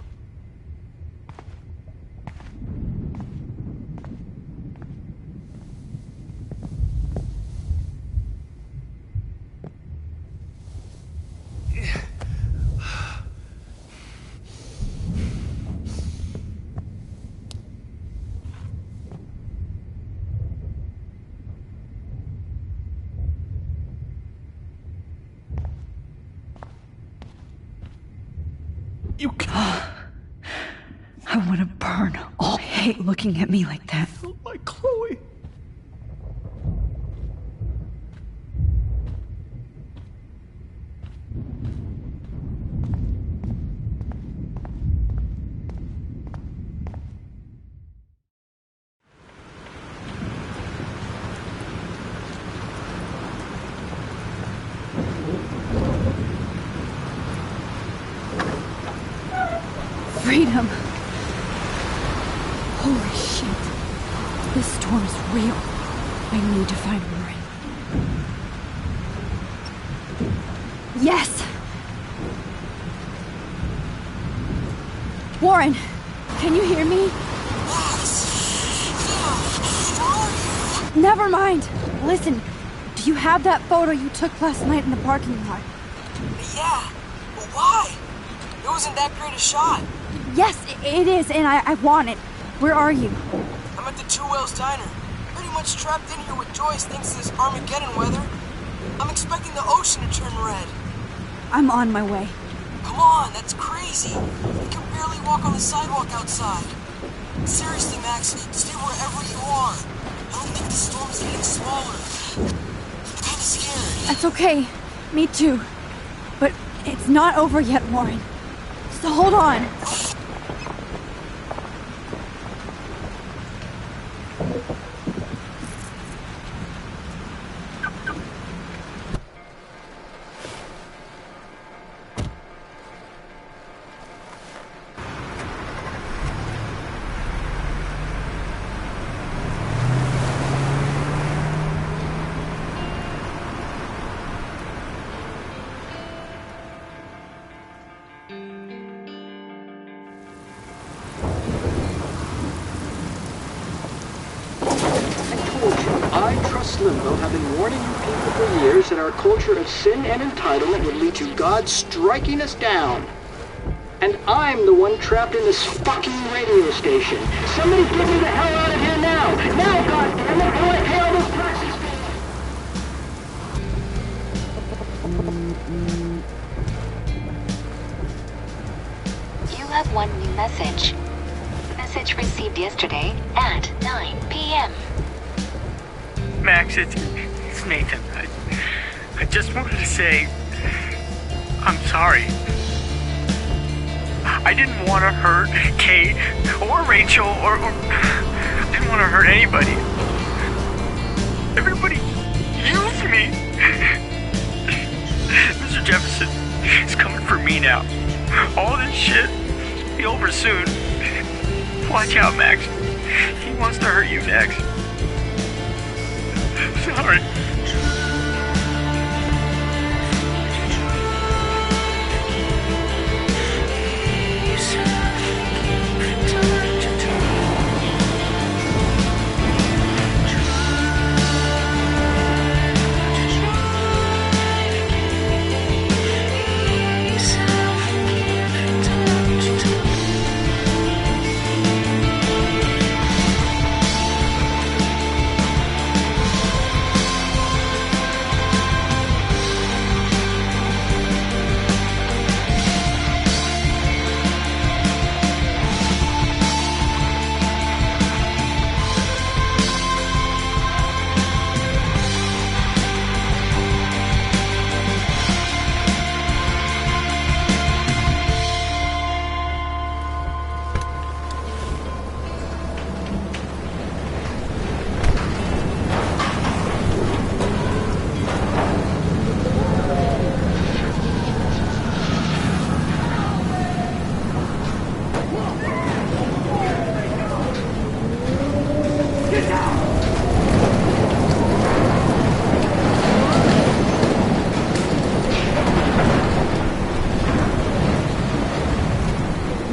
You can't. I want to burn all. I hate looking at me like that. Like Chloe. Freedom. Holy shit. This storm's real. I need to find Warren. Yes! Warren, can you hear me? Never mind. Listen, do you have that photo you took last night in the parking lot? Yeah. But why? It wasn't that great a shot. Yes, it is, and I want it. Where are you? I'm at the Two Whales Diner. Pretty much trapped in here with Joyce thanks to this Armageddon weather. I'm expecting the ocean to turn red. I'm on my way. Come on, that's crazy. You can barely walk on the sidewalk outside. Seriously, Max, stay wherever you are. I don't think the storm's getting smaller. I'm kinda scared. That's okay. Me too. But it's not over yet, Warren. So hold on. Limbo have been warning you people for years that our culture of sin and entitlement would lead to God striking us down. And I'm the one trapped in this fucking radio station. Somebody get me the hell out of here now! Now, goddammit, while I pay all those taxes! You have one new message. Message received yesterday at 9 p.m. Max, it's Nathan. I just wanted to say I'm sorry. I didn't want to hurt Kate or Rachel or I didn't want to hurt anybody. Everybody used me. Mr. Jefferson is coming for me now. All this shit will be over soon. Watch out, Max. He wants to hurt you next. Sorry.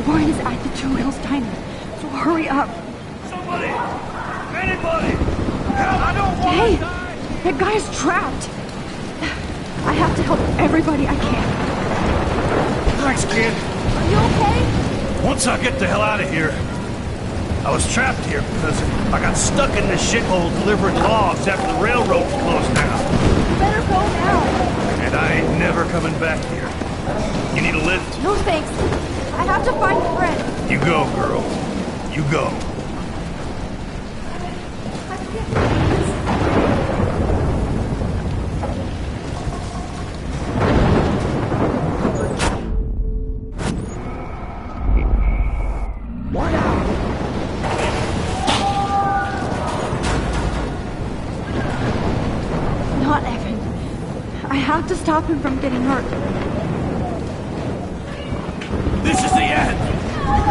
Warren is at the Two Hills Diner, so hurry up. Somebody! Anybody! Help! I don't want Hey! to die! That guy is trapped! I have to help everybody I can. Thanks, kid. Are you okay? Once I get the hell out of here, I was trapped here because I got stuck in this shithole delivering logs after the railroads closed down. You better go now. And I ain't never coming back here. You need a lift? No thanks. I have to find a friend. You go, girl. You go. Not Evan. I have to stop him from getting hurt. This is the end!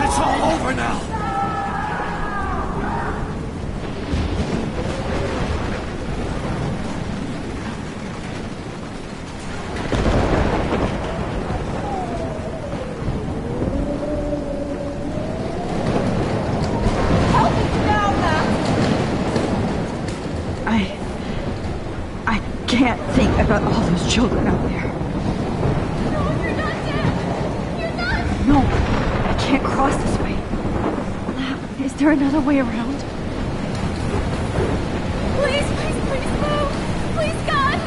It's all over now! I can't think about all those children out there. No, I can't cross this way. Is there another way around? Please, please, please move! Please, God!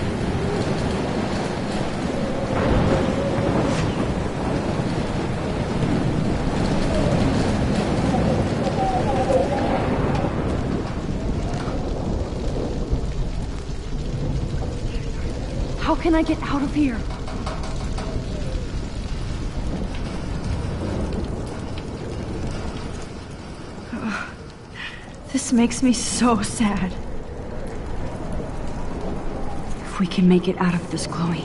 How can I get out of here? This makes me so sad. If we can make it out of this, Chloe.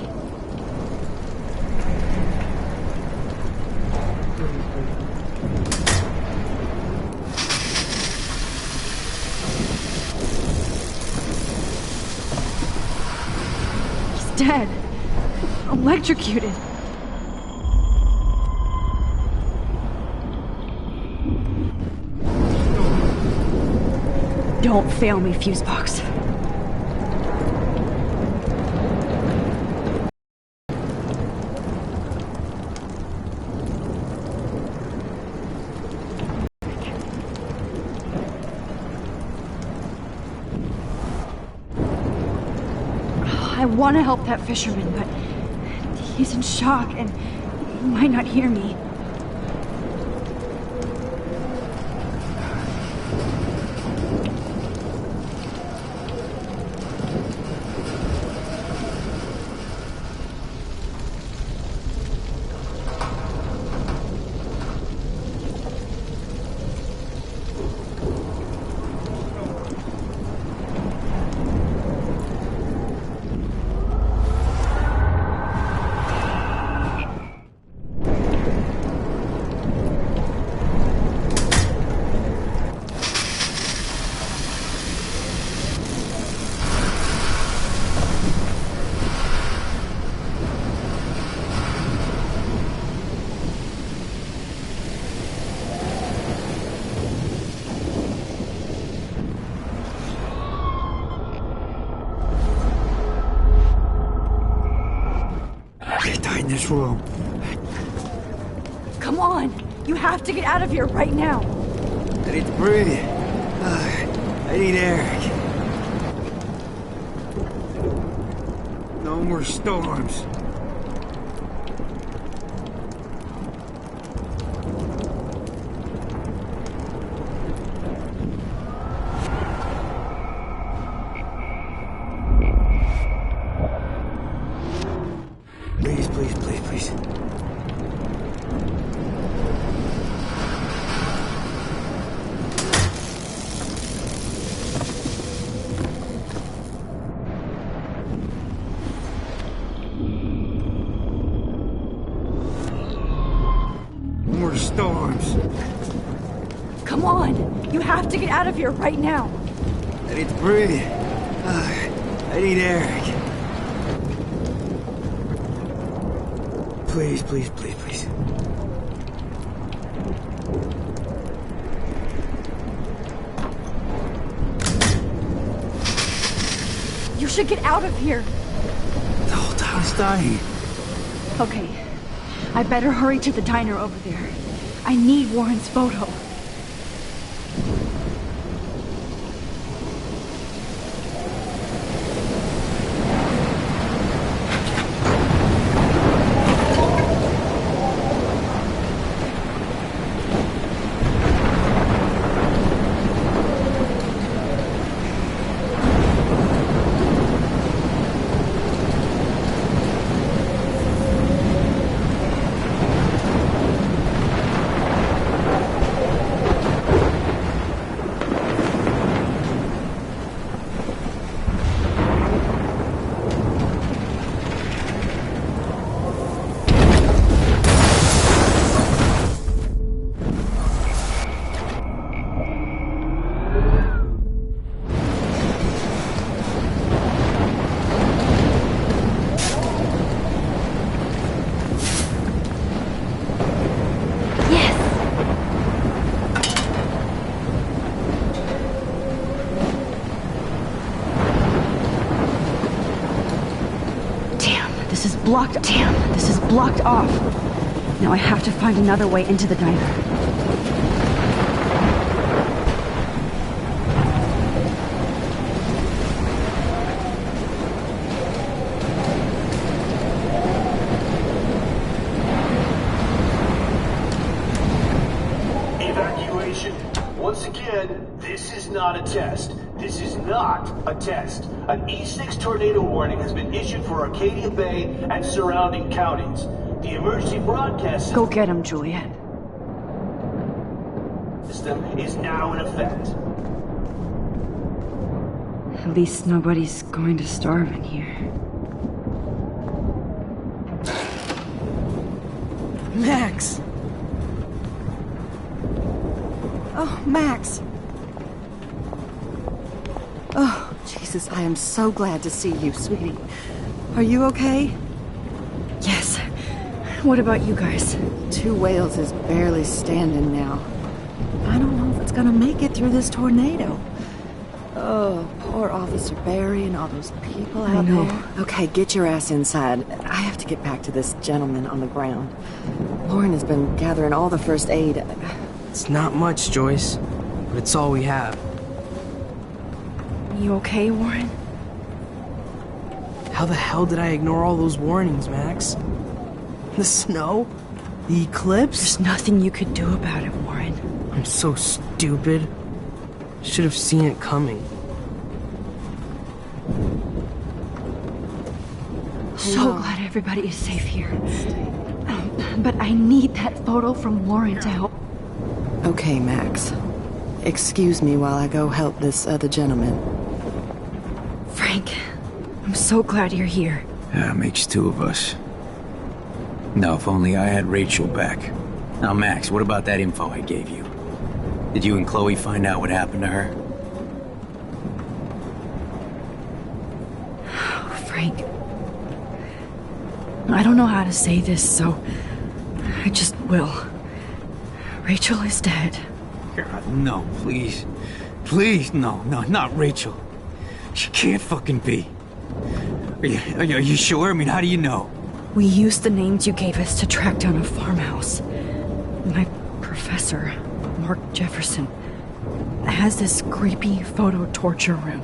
He's dead. Electrocuted. Don't fail me, Fusebox. I want to help that fisherman, but he's in shock and he might not hear me. In this room. Come on! You have to get out of here right now! I need to breathe. I need air. No more storms. Please, please, please, please. More storms. Come on! You have to get out of here right now! I need to breathe. I need air. Please, please, please, please. You should get out of here! The whole town's dying. Okay, I better hurry to the diner over there. I need Warren's photo. Damn, this is blocked off. Now I have to find another way into the diner. Evacuation. Once again, this is not a test. This is not a test. An E6 tornado warning has been issued for Arcadia Bay and surrounding counties. The emergency broadcast Go get him, Juliet. system is now in effect. At least nobody's going to starve in here. Max! Oh, Max! Oh, Jesus, I am so glad to see you, sweetie. Are you okay? Yes. What about you guys? Two Whales is barely standing now. I don't know if it's gonna make it through this tornado. Oh, poor Officer Barry and all those people out there. Okay, get your ass inside. I have to get back to this gentleman on the ground. Lauren has been gathering all the first aid. It's not much, Joyce, but it's all we have. You okay, Warren? How the hell did I ignore all those warnings, Max? The snow? The eclipse? There's nothing you could do about it, Warren. I'm so stupid. Should have seen it coming. So glad everybody is safe here. But I need that photo from Warren to help. Okay, Max. Excuse me while I go help this other gentleman. Frank, I'm so glad you're here. Yeah, makes two of us. Now, if only I had Rachel back. Now, Max, what about that info I gave you? Did you and Chloe find out what happened to her? Oh, Frank. I don't know how to say this, so I just will. Rachel is dead. God, no, please. Please, no, not Rachel. She can't fucking be. Are you sure? I mean, how do you know? We used the names you gave us to track down a farmhouse. My professor, Mark Jefferson, has this creepy photo torture room.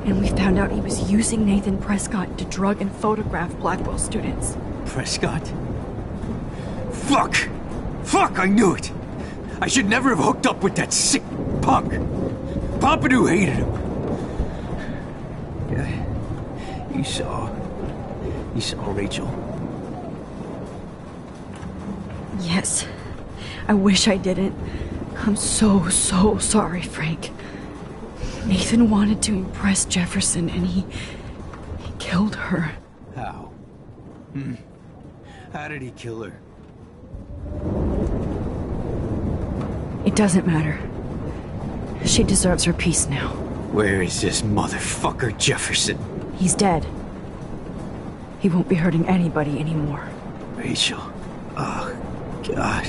And we found out he was using Nathan Prescott to drug and photograph Blackwell students. Prescott? Fuck! Fuck, I knew it! I should never have hooked up with that sick punk! Pompidou hated him! Yeah, you saw Rachel? Yes. I wish I didn't. I'm so sorry, Frank. Nathan wanted to impress Jefferson, and he killed her. How? How did he kill her? It doesn't matter. She deserves her peace now. Where is this motherfucker Jefferson? He's dead. He won't be hurting anybody anymore. Rachel. Oh, God.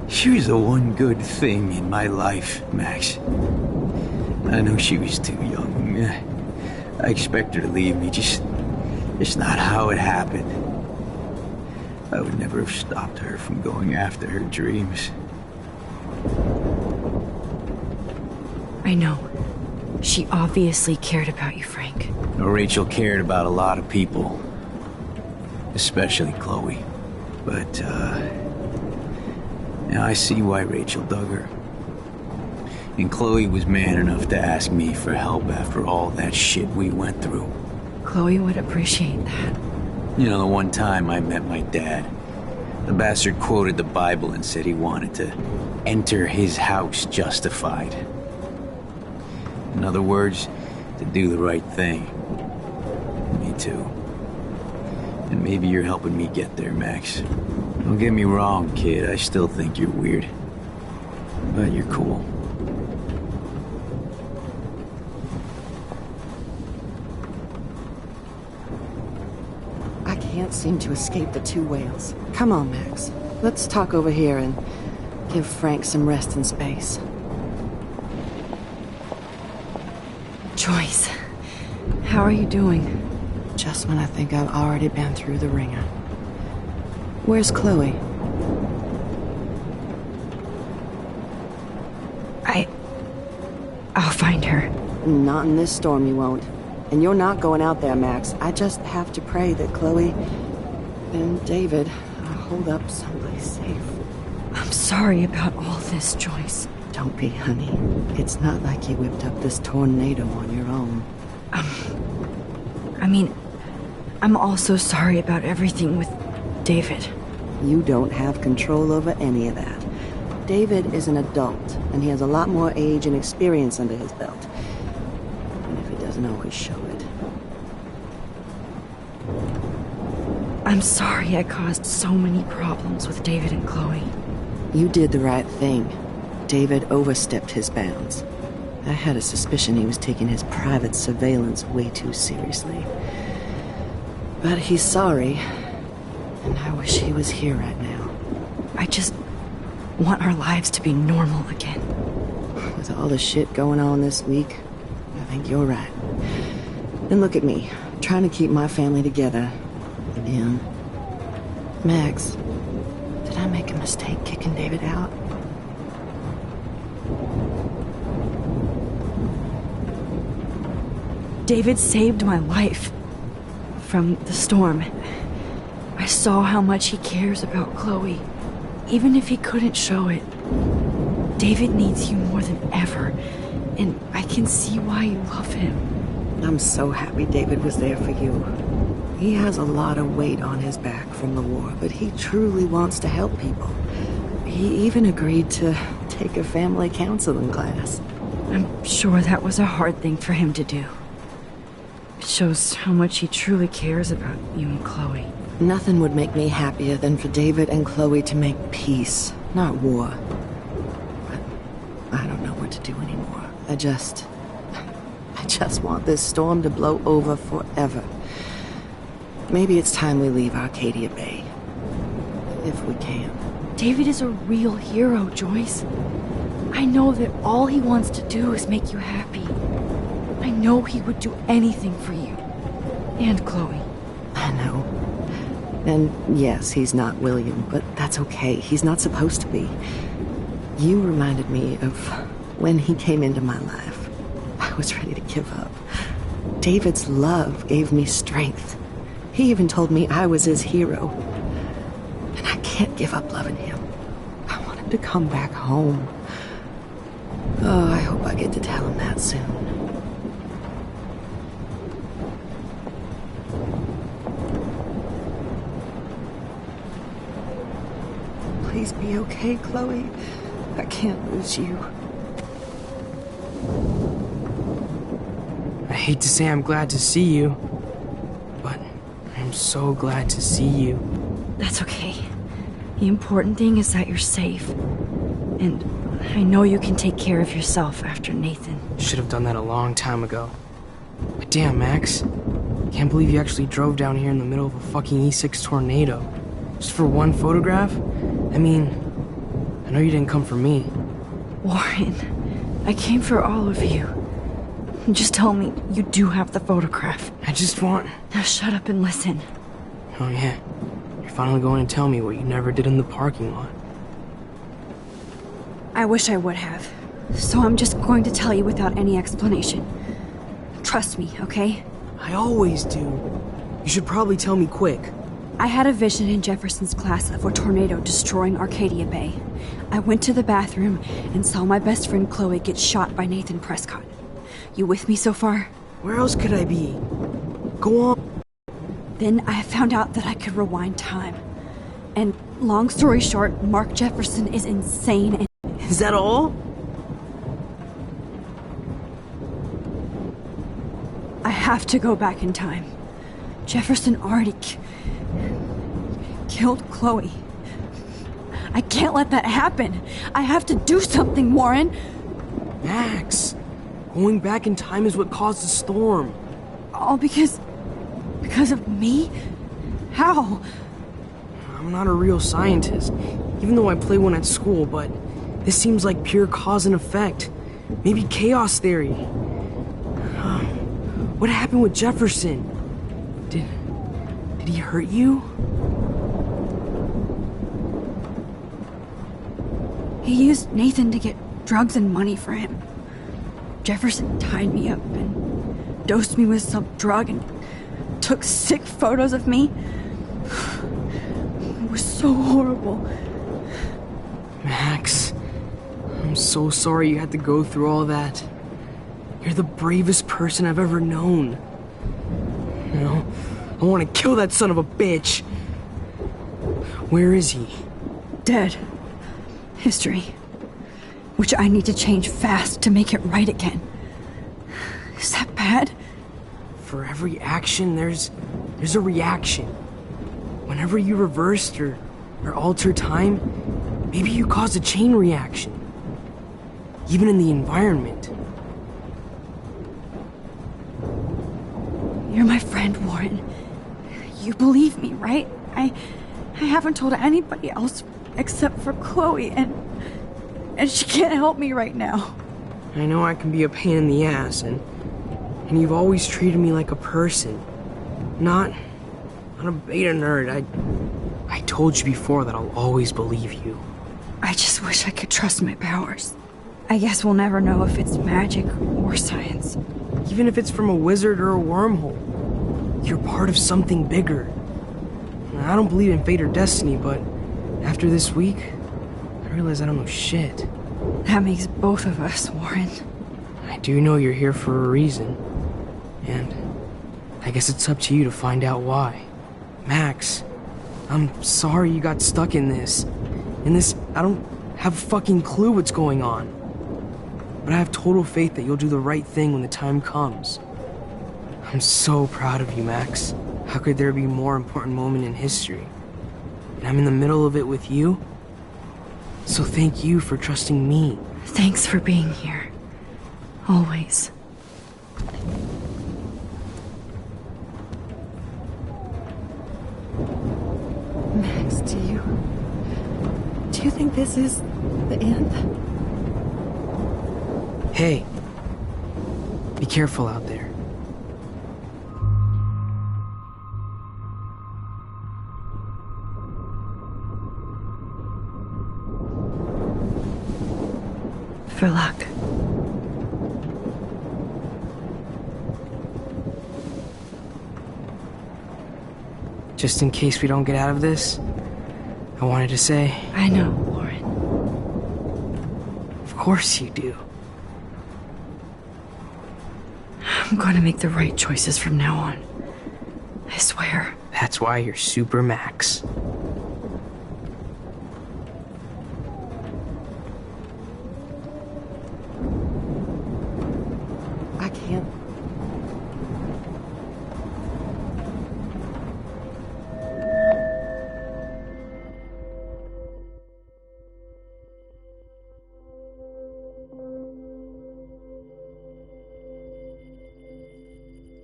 She was the one good thing in my life, Max. I know she was too young. I expect her to leave me, just not how it happened. I would never have stopped her from going after her dreams. I know. She obviously cared about you, Frank. Rachel cared about a lot of people. Especially Chloe. But, now I see why Rachel dug her. And Chloe was man enough to ask me for help after all that shit we went through. Chloe would appreciate that. You know, the one time I met my dad, the bastard quoted the Bible and said he wanted to enter his house justified. In other words, to do the right thing. Me too. And maybe you're helping me get there, Max. Don't get me wrong, kid. I still think you're weird. But you're cool. I can't seem to escape the two whales. Come on, Max. Let's talk over here and give Frank some rest and space. Joyce, how are you doing? Just when I think I've already been through the ringer. Where's Chloe? I'll find her. Not in this storm, you won't. And you're not going out there, Max. I just have to pray that Chloe and David hold up someplace safe. I'm sorry about all this, Joyce. Don't be, honey. It's not like you whipped up this tornado on your own. I mean, I'm also sorry about everything with David. You don't have control over any of that. David is an adult, and he has a lot more age and experience under his belt. And if he doesn't always show it. I'm sorry I caused so many problems with David and Chloe. You did the right thing. David overstepped his bounds. I had a suspicion he was taking his private surveillance way too seriously. But he's sorry, and I wish he was here right now. I just want our lives to be normal again. With all the shit going on this week, I think you're right. And look at me, trying to keep my family together. And him. Max, did I make a mistake kicking David out? David saved my life. From the storm. I saw how much he cares about Chloe. Even if he couldn't show it. David needs you more than ever. And I can see why you love him. I'm so happy David was there for you. He has a lot of weight on his back from the war, but he truly wants to help people. He even agreed to take a family counseling class. I'm sure that was a hard thing for him to do. It shows how much he truly cares about you and Chloe. Nothing would make me happier than for David and Chloe to make peace, not war. But I don't know what to do anymore. I just want this storm to blow over forever. Maybe it's time we leave Arcadia Bay. If we can. David is a real hero, Joyce. I know that all he wants to do is make you happy. I know he would do anything for you. And Chloe. I know. And yes, he's not William, but that's okay. He's not supposed to be. You reminded me of when he came into my life. I was ready to give up. David's love gave me strength. He even told me I was his hero. And I can't give up loving him. I want him to come back home. Oh, I hope I get to tell him that soon. Please be okay, Chloe. I can't lose you. I hate to say I'm glad to see you, but I'm so glad to see you. That's okay. The important thing is that you're safe. And I know you can take care of yourself after Nathan. Should have done that a long time ago. But damn, Max. Can't believe you actually drove down here in the middle of a fucking E6 tornado. Just for one photograph? I mean, I know you didn't come for me. Warren, I came for all of you. Just tell me you do have the photograph. I just want... Now shut up and listen. Oh yeah. You're finally going to tell me what you never did in the parking lot. I wish I would have. So I'm just going to tell you without any explanation. Trust me, okay? I always do. You should probably tell me quick. I had a vision in Jefferson's class of a tornado destroying Arcadia Bay. I went to the bathroom and saw my best friend Chloe get shot by Nathan Prescott. You with me so far? Where else could I be? Go on. Then I found out that I could rewind time. And long story short, Mark Jefferson is insane and... Is that all? I have to go back in time. Jefferson already killed Chloe. I can't let that happen. I have to do something, Warren. Max, going back in time is what caused the storm. All because of me? How? I'm not a real scientist, even though I play one at school, but this seems like pure cause and effect. Maybe chaos theory. What happened with Jefferson? Did he hurt you? He used Nathan to get drugs and money for him. Jefferson tied me up and dosed me with some drug and took sick photos of me. It was so horrible. Max, I'm so sorry you had to go through all that. You're the bravest person I've ever known. You know, I want to kill that son of a bitch. Where is he? Dead. History. Which I need to change fast to make it right again. Is that bad? For every action, there's a reaction. Whenever you reversed or alter time, maybe you caused a chain reaction. Even in the environment. You're my friend, Warren. You believe me, right? I haven't told anybody else except for Chloe, and she can't help me right now. I know I can be a pain in the ass, and you've always treated me like a person. Not a beta nerd. I told you before that I'll always believe you. I just wish I could trust my powers. I guess we'll never know if it's magic or science. Even if it's from a wizard or a wormhole. You're part of something bigger. I don't believe in fate or destiny, but after this week, I realize I don't know shit. That makes both of us, Warren. I do know you're here for a reason. And I guess it's up to you to find out why. Max, I'm sorry you got stuck in this. I don't have a fucking clue what's going on. But I have total faith that you'll do the right thing when the time comes. I'm so proud of you, Max. How could there be a more important moment in history? And I'm in the middle of it with you. So thank you for trusting me. Thanks for being here. Always. Max, do you think this is the end? Hey, be careful out there. For luck. Just in case we don't get out of this, I wanted to say... I know, Warren. Of course you do. I'm gonna make the right choices from now on. I swear. That's why you're Super Max. I can't.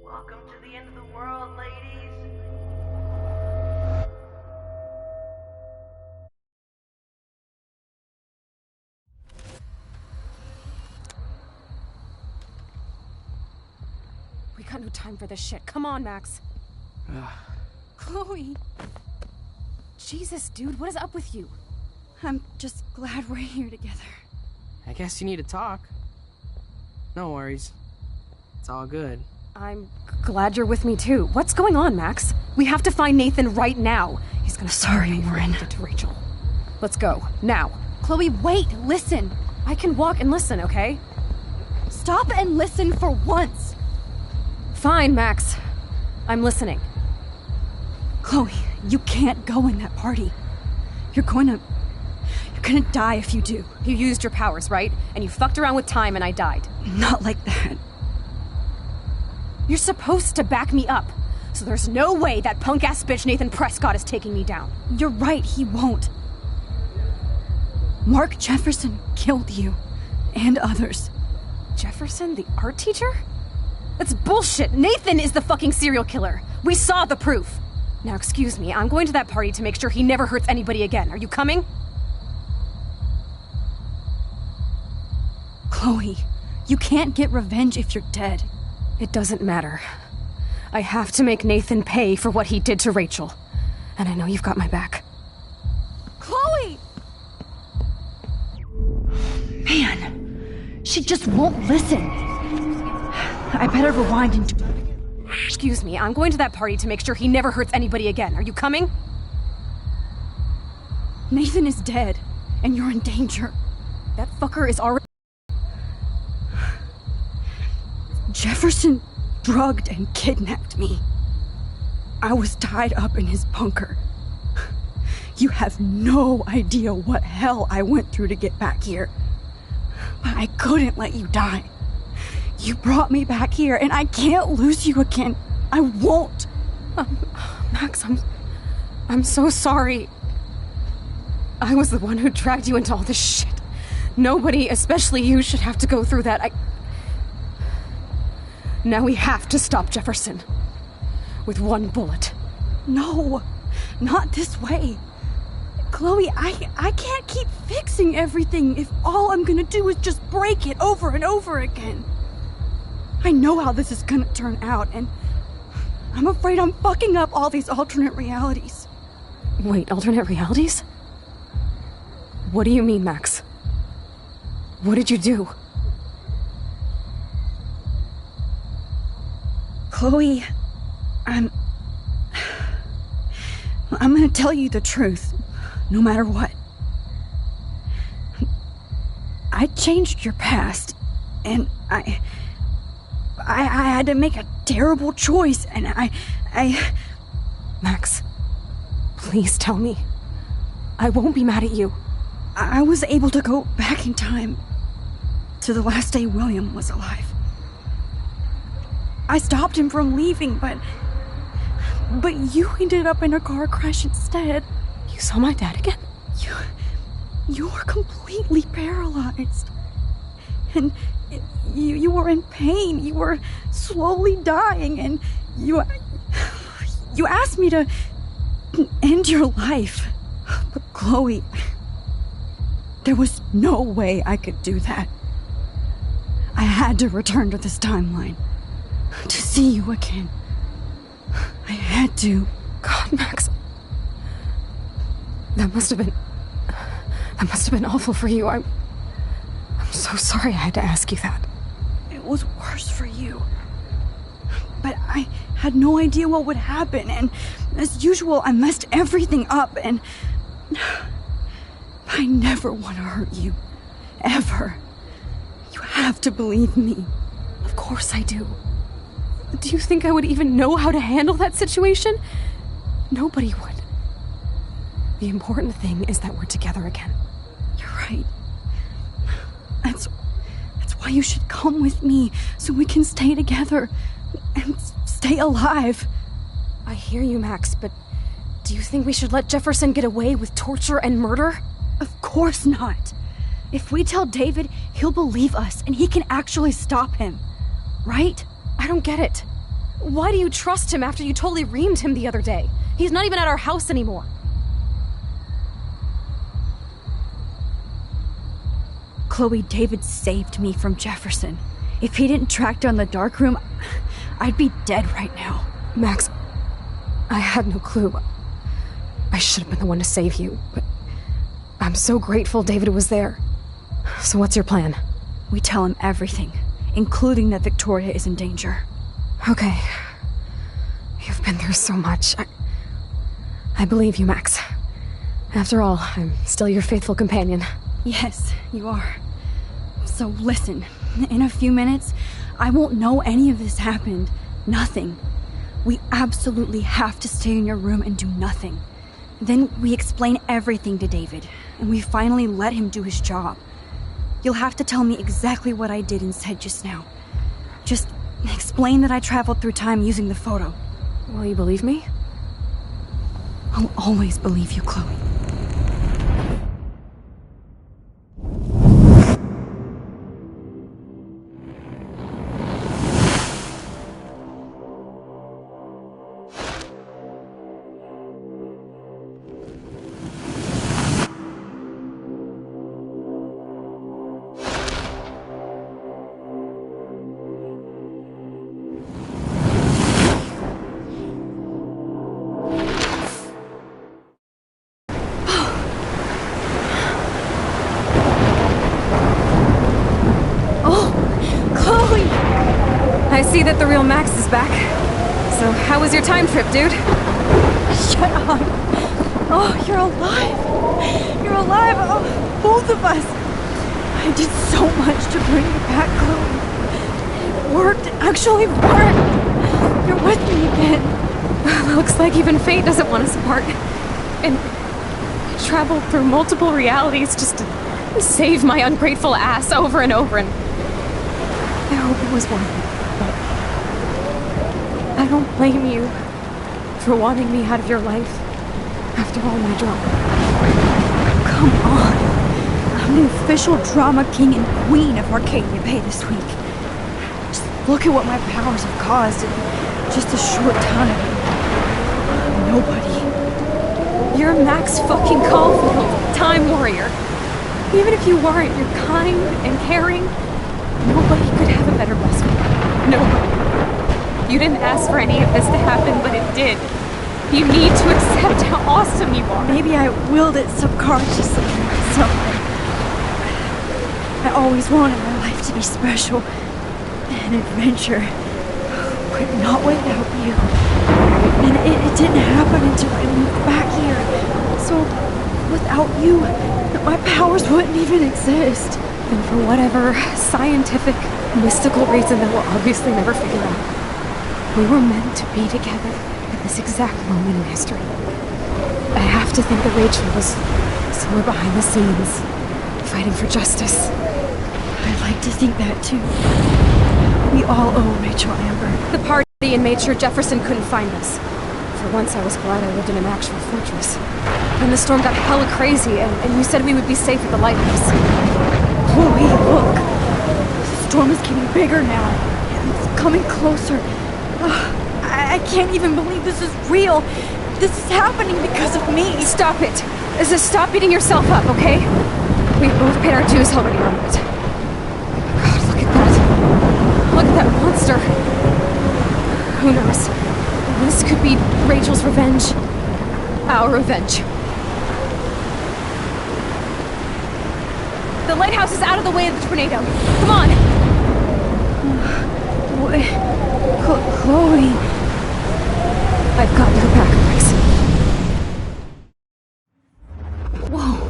Welcome to the end of the world, ladies. We got no time for this shit. Come on, Max. Chloe. Jesus, dude, what is up with you? I'm just glad we're here together. I guess you need to talk. No worries. It's all good. I'm glad you're with me too. What's going on, Max? We have to find Nathan right now. He's gonna Sorry, Warren. Get to Rachel. Let's go now. Chloe, wait, listen. I can walk and listen, okay? Stop and listen for once. Fine, Max. I'm listening. Chloe, you can't go in that party. You're gonna die if you do. You used your powers, right? And you fucked around with time and I died. Not like that. You're supposed to back me up. So there's no way that punk-ass bitch Nathan Prescott is taking me down. You're right, he won't. Mark Jefferson killed you. And others. Jefferson, the art teacher? That's bullshit. Nathan is the fucking serial killer. We saw the proof. Now, excuse me, I'm going to that party to make sure he never hurts anybody again. Are you coming? Chloe, you can't get revenge if you're dead. It doesn't matter. I have to make Nathan pay for what he did to Rachel. And I know you've got my back. Chloe! Man, she just won't listen. I better rewind and... Excuse me, I'm going to that party to make sure he never hurts anybody again. Are you coming? Nathan is dead, and you're in danger. That fucker is already... Jefferson drugged and kidnapped me. I was tied up in his bunker. You have no idea what hell I went through to get back here. But I couldn't let you die. You brought me back here, and I can't lose you again. I won't. Max, I'm so sorry. I was the one who dragged you into all this shit. Nobody, especially you, should have to go through that. Now we have to stop Jefferson. With one bullet. No, not this way. Chloe, I can't keep fixing everything if all I'm gonna do is just break it over and over again. I know how this is gonna turn out, and I'm afraid I'm fucking up all these alternate realities. Wait, alternate realities? What do you mean, Max? What did you do? Chloe, I'm gonna tell you the truth, no matter what. I changed your past, and I had to make a terrible choice, and Max, please tell me. I won't be mad at you. I was able to go back in time to the last day William was alive. I stopped him from leaving, but you ended up in a car crash instead. You saw my dad again? You were completely paralyzed. And you were in pain. You were slowly dying, and you asked me to end your life. But Chloe, there was no way I could do that. I had to return to this timeline to see you again. I had to. God, Max. That must have been awful for you. I'm so sorry I had to ask you that. It was worse for you. But I had no idea what would happen, and as usual, I messed everything up, and I never want to hurt you. Ever. You have to believe me. Of course I do. Do you think I would even know how to handle that situation? Nobody would. The important thing is that we're together again. You're right. That's why you should come with me, so we can stay together and stay alive. I hear you, Max, but do you think we should let Jefferson get away with torture and murder? Of course not. If we tell David, he'll believe us, and he can actually stop him. Right? I don't get it. Why do you trust him after you totally reamed him the other day? He's not even at our house anymore. Chloe, David saved me from Jefferson. If he didn't track down the dark room, I'd be dead right now. Max, I had no clue. I should have been the one to save you, but I'm so grateful David was there. So what's your plan? We tell him everything, including that Victoria is in danger. Okay. You've been through so much. I believe you, Max. After all, I'm still your faithful companion. Yes, you are. So listen, in a few minutes, I won't know any of this happened. Nothing. We absolutely have to stay in your room and do nothing. Then we explain everything to David, and we finally let him do his job. You'll have to tell me exactly what I did and said just now. Just explain that I traveled through time using the photo. Will you believe me? I'll always believe you, Chloe. I see that the real Max is back. So how was your time trip, dude? Shut up. Oh, you're alive. You're alive. Oh, both of us. I did so much to bring you back, Chloe. It worked. It actually worked. You're with me again. Looks like even fate doesn't want us apart. And I traveled through multiple realities just to save my ungrateful ass over and over, and I hope it was worth it. I don't blame you for wanting me out of your life after all my drama. Come on. I'm the official drama king and queen of Arcadia Bay this week. Just look at what my powers have caused in just a short time. Nobody. You're Max fucking Caulfield, Time Warrior. Even if you weren't, you're kind and caring. Nobody could have a better best friend. Nobody. You didn't ask for any of this to happen, but it did. You need to accept how awesome you are. Maybe I willed it subconsciously to myself. I always wanted my life to be special. An adventure. but not without you. And it didn't happen until I moved back here. So, without you, my powers wouldn't even exist. And for whatever scientific, mystical reason that we'll obviously never figure out, we were meant to be together at this exact moment in history. I have to think that Rachel was somewhere behind the scenes, fighting for justice. I'd like to think that too. We all owe Rachel Amber. The party made sure Jefferson couldn't find us. For once, I was glad I lived in an actual fortress. Then the storm got hella crazy, and you said we would be safe at the lighthouse. Chloe, look! The storm is getting bigger now. It's coming closer. I can't even believe this is real. This is happening because of me. Stop it. Stop beating yourself up, okay? We've both paid our dues already on it. God, look at that. Look at that monster. Who knows? This could be Rachel's revenge. Our revenge. The lighthouse is out of the way of the tornado. Come on! Wait. Chloe. I've got your back, Max. Whoa.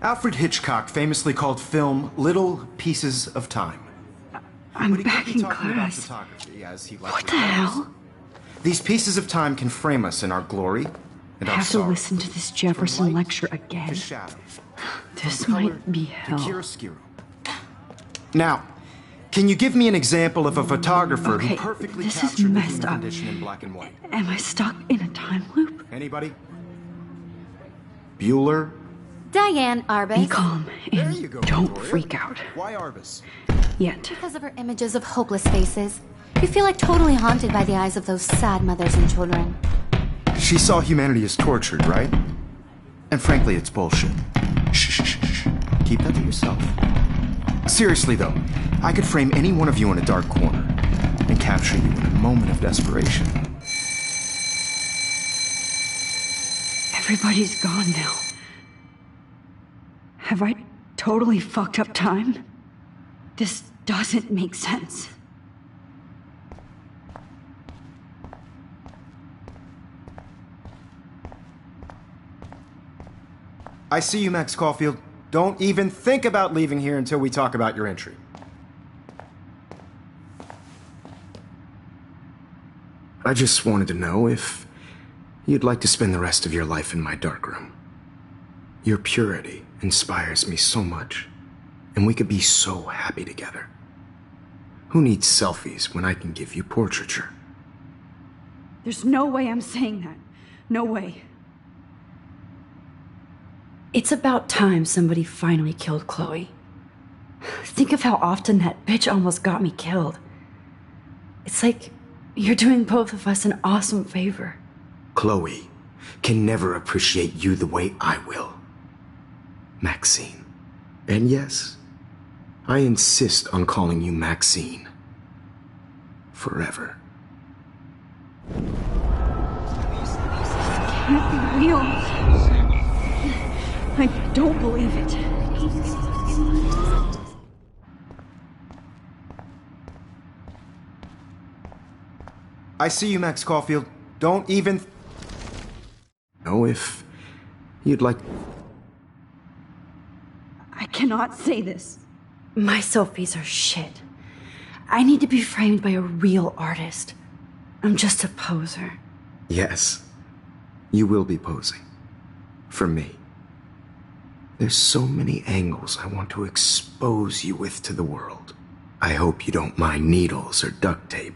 Alfred Hitchcock famously called film little pieces of time. I'm back in class. What the hell? These pieces of time can frame us in our glory and I our have to sorrow. listen to this Jefferson lecture again. This might be hell. Now, can you give me an example of a photographer Okay, who perfectly this is captured the messed human up. condition in black and white? Am I stuck in a time loop? Anybody? Bueller? Diane Arbus. Be calm and don't freak out. Why Arbus? Yet. Because of her images of hopeless faces. You feel like totally haunted by the eyes of those sad mothers and children. She saw humanity as tortured, right? And frankly, it's bullshit. Shh, shh, shh, shh. Keep that to yourself. Seriously, though, I could frame any one of you in a dark corner and capture you in a moment of desperation. Everybody's gone now. Have I totally fucked up time? This doesn't make sense. I see you, Max Caulfield. Don't even think about leaving here until we talk about your entry. I just wanted to know if you'd like to spend the rest of your life in my darkroom. Your purity inspires me so much, and we could be so happy together. Who needs selfies when I can give you portraiture? There's no way I'm saying that. No way. It's about time somebody finally killed Chloe. Think of how often that bitch almost got me killed. It's like you're doing both of us an awesome favor. Chloe can never appreciate you the way I will. Maxine. And yes, I insist on calling you Maxine. Forever. Can't be real. I don't believe it. I see you, Max Caulfield. Don't even know if you'd like... I cannot say this. My selfies are shit. I need to be framed by a real artist. I'm just a poser. Yes, you will be posing. For me. There's so many angles I want to expose you with to the world. I hope you don't mind needles or duct tape.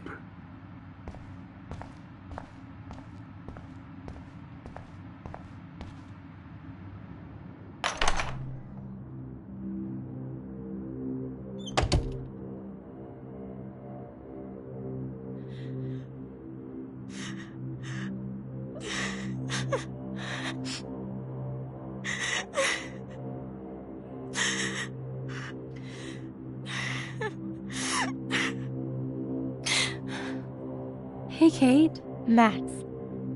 Hey, Kate. Max.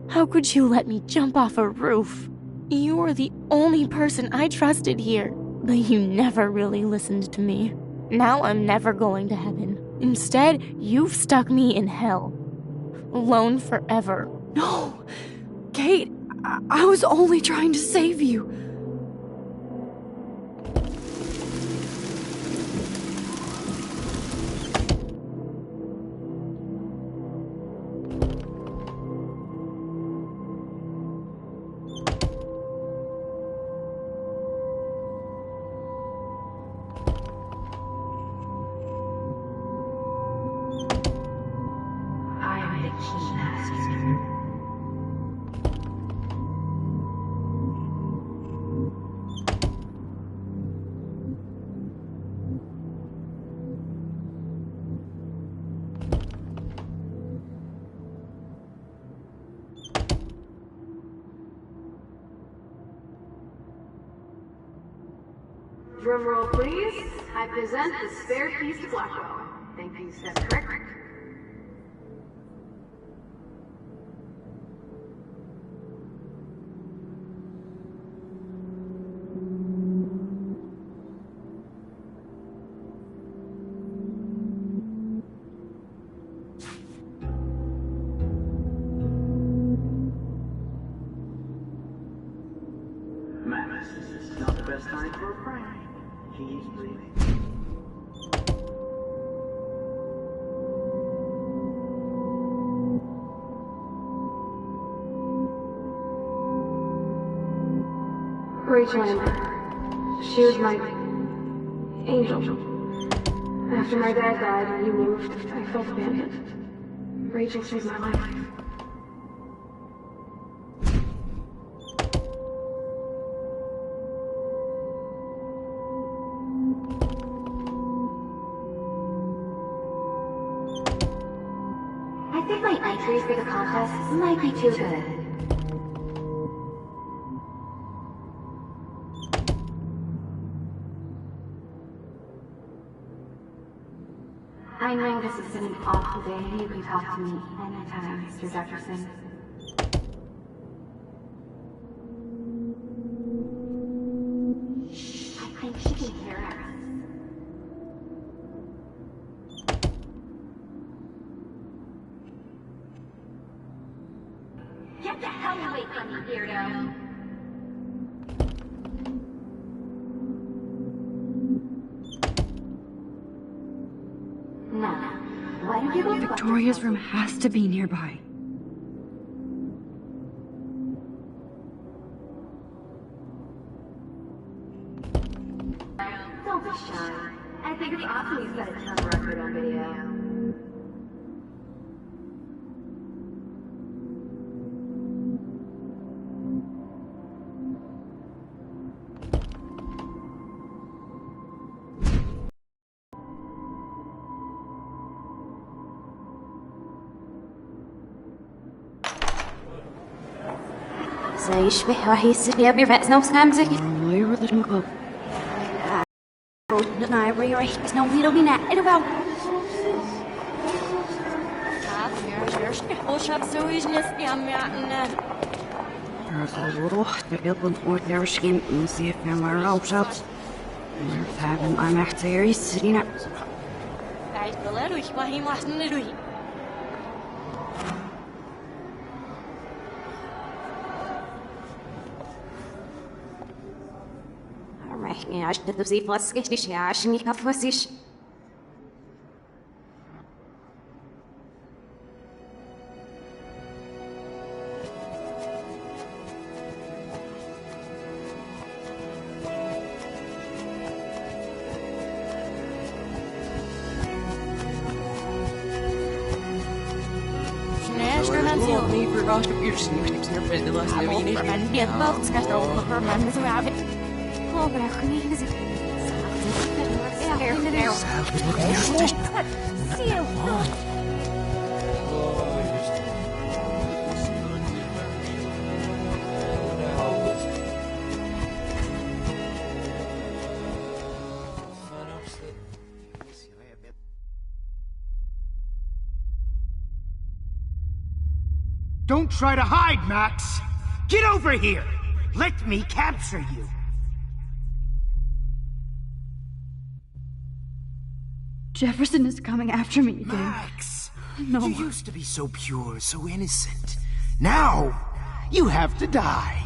How could you let me jump off a roof? You were the only person I trusted here, but you never really listened to me. Now I'm never going to heaven. Instead, you've stuck me in hell. Alone forever. No! Kate, I was only trying to save you. Drumroll, please. I present the spare piece to Blackwell. Thank you, Steph Crick. Max, this is not the best time for a prank. He's bleeding. Rachel Amber. She was my angel. After my dad died and you moved, I felt abandoned. Rachel saved my life. I think my entries for the contest might be too good. I know this has been an awful day, and you can talk to me anytime, Mr. Jefferson. I think she can hear us. Get the hell away from me, weirdo! Now, why don't you go Victoria's room has to be nearby. Don't be shy. I think it's awesome he's got a tough record on video. زي يشبه راح يصير بيرفع نفس خمسة Nej, rigtig snart vil du blive nær. Er du bare... عشان تبزي فلسكش عشان يكفوسيش Don't try to hide, Max! Get over here! Let me capture you! Jefferson is coming after me again. Max! No. You used to be so pure, so innocent. Now, you have to die.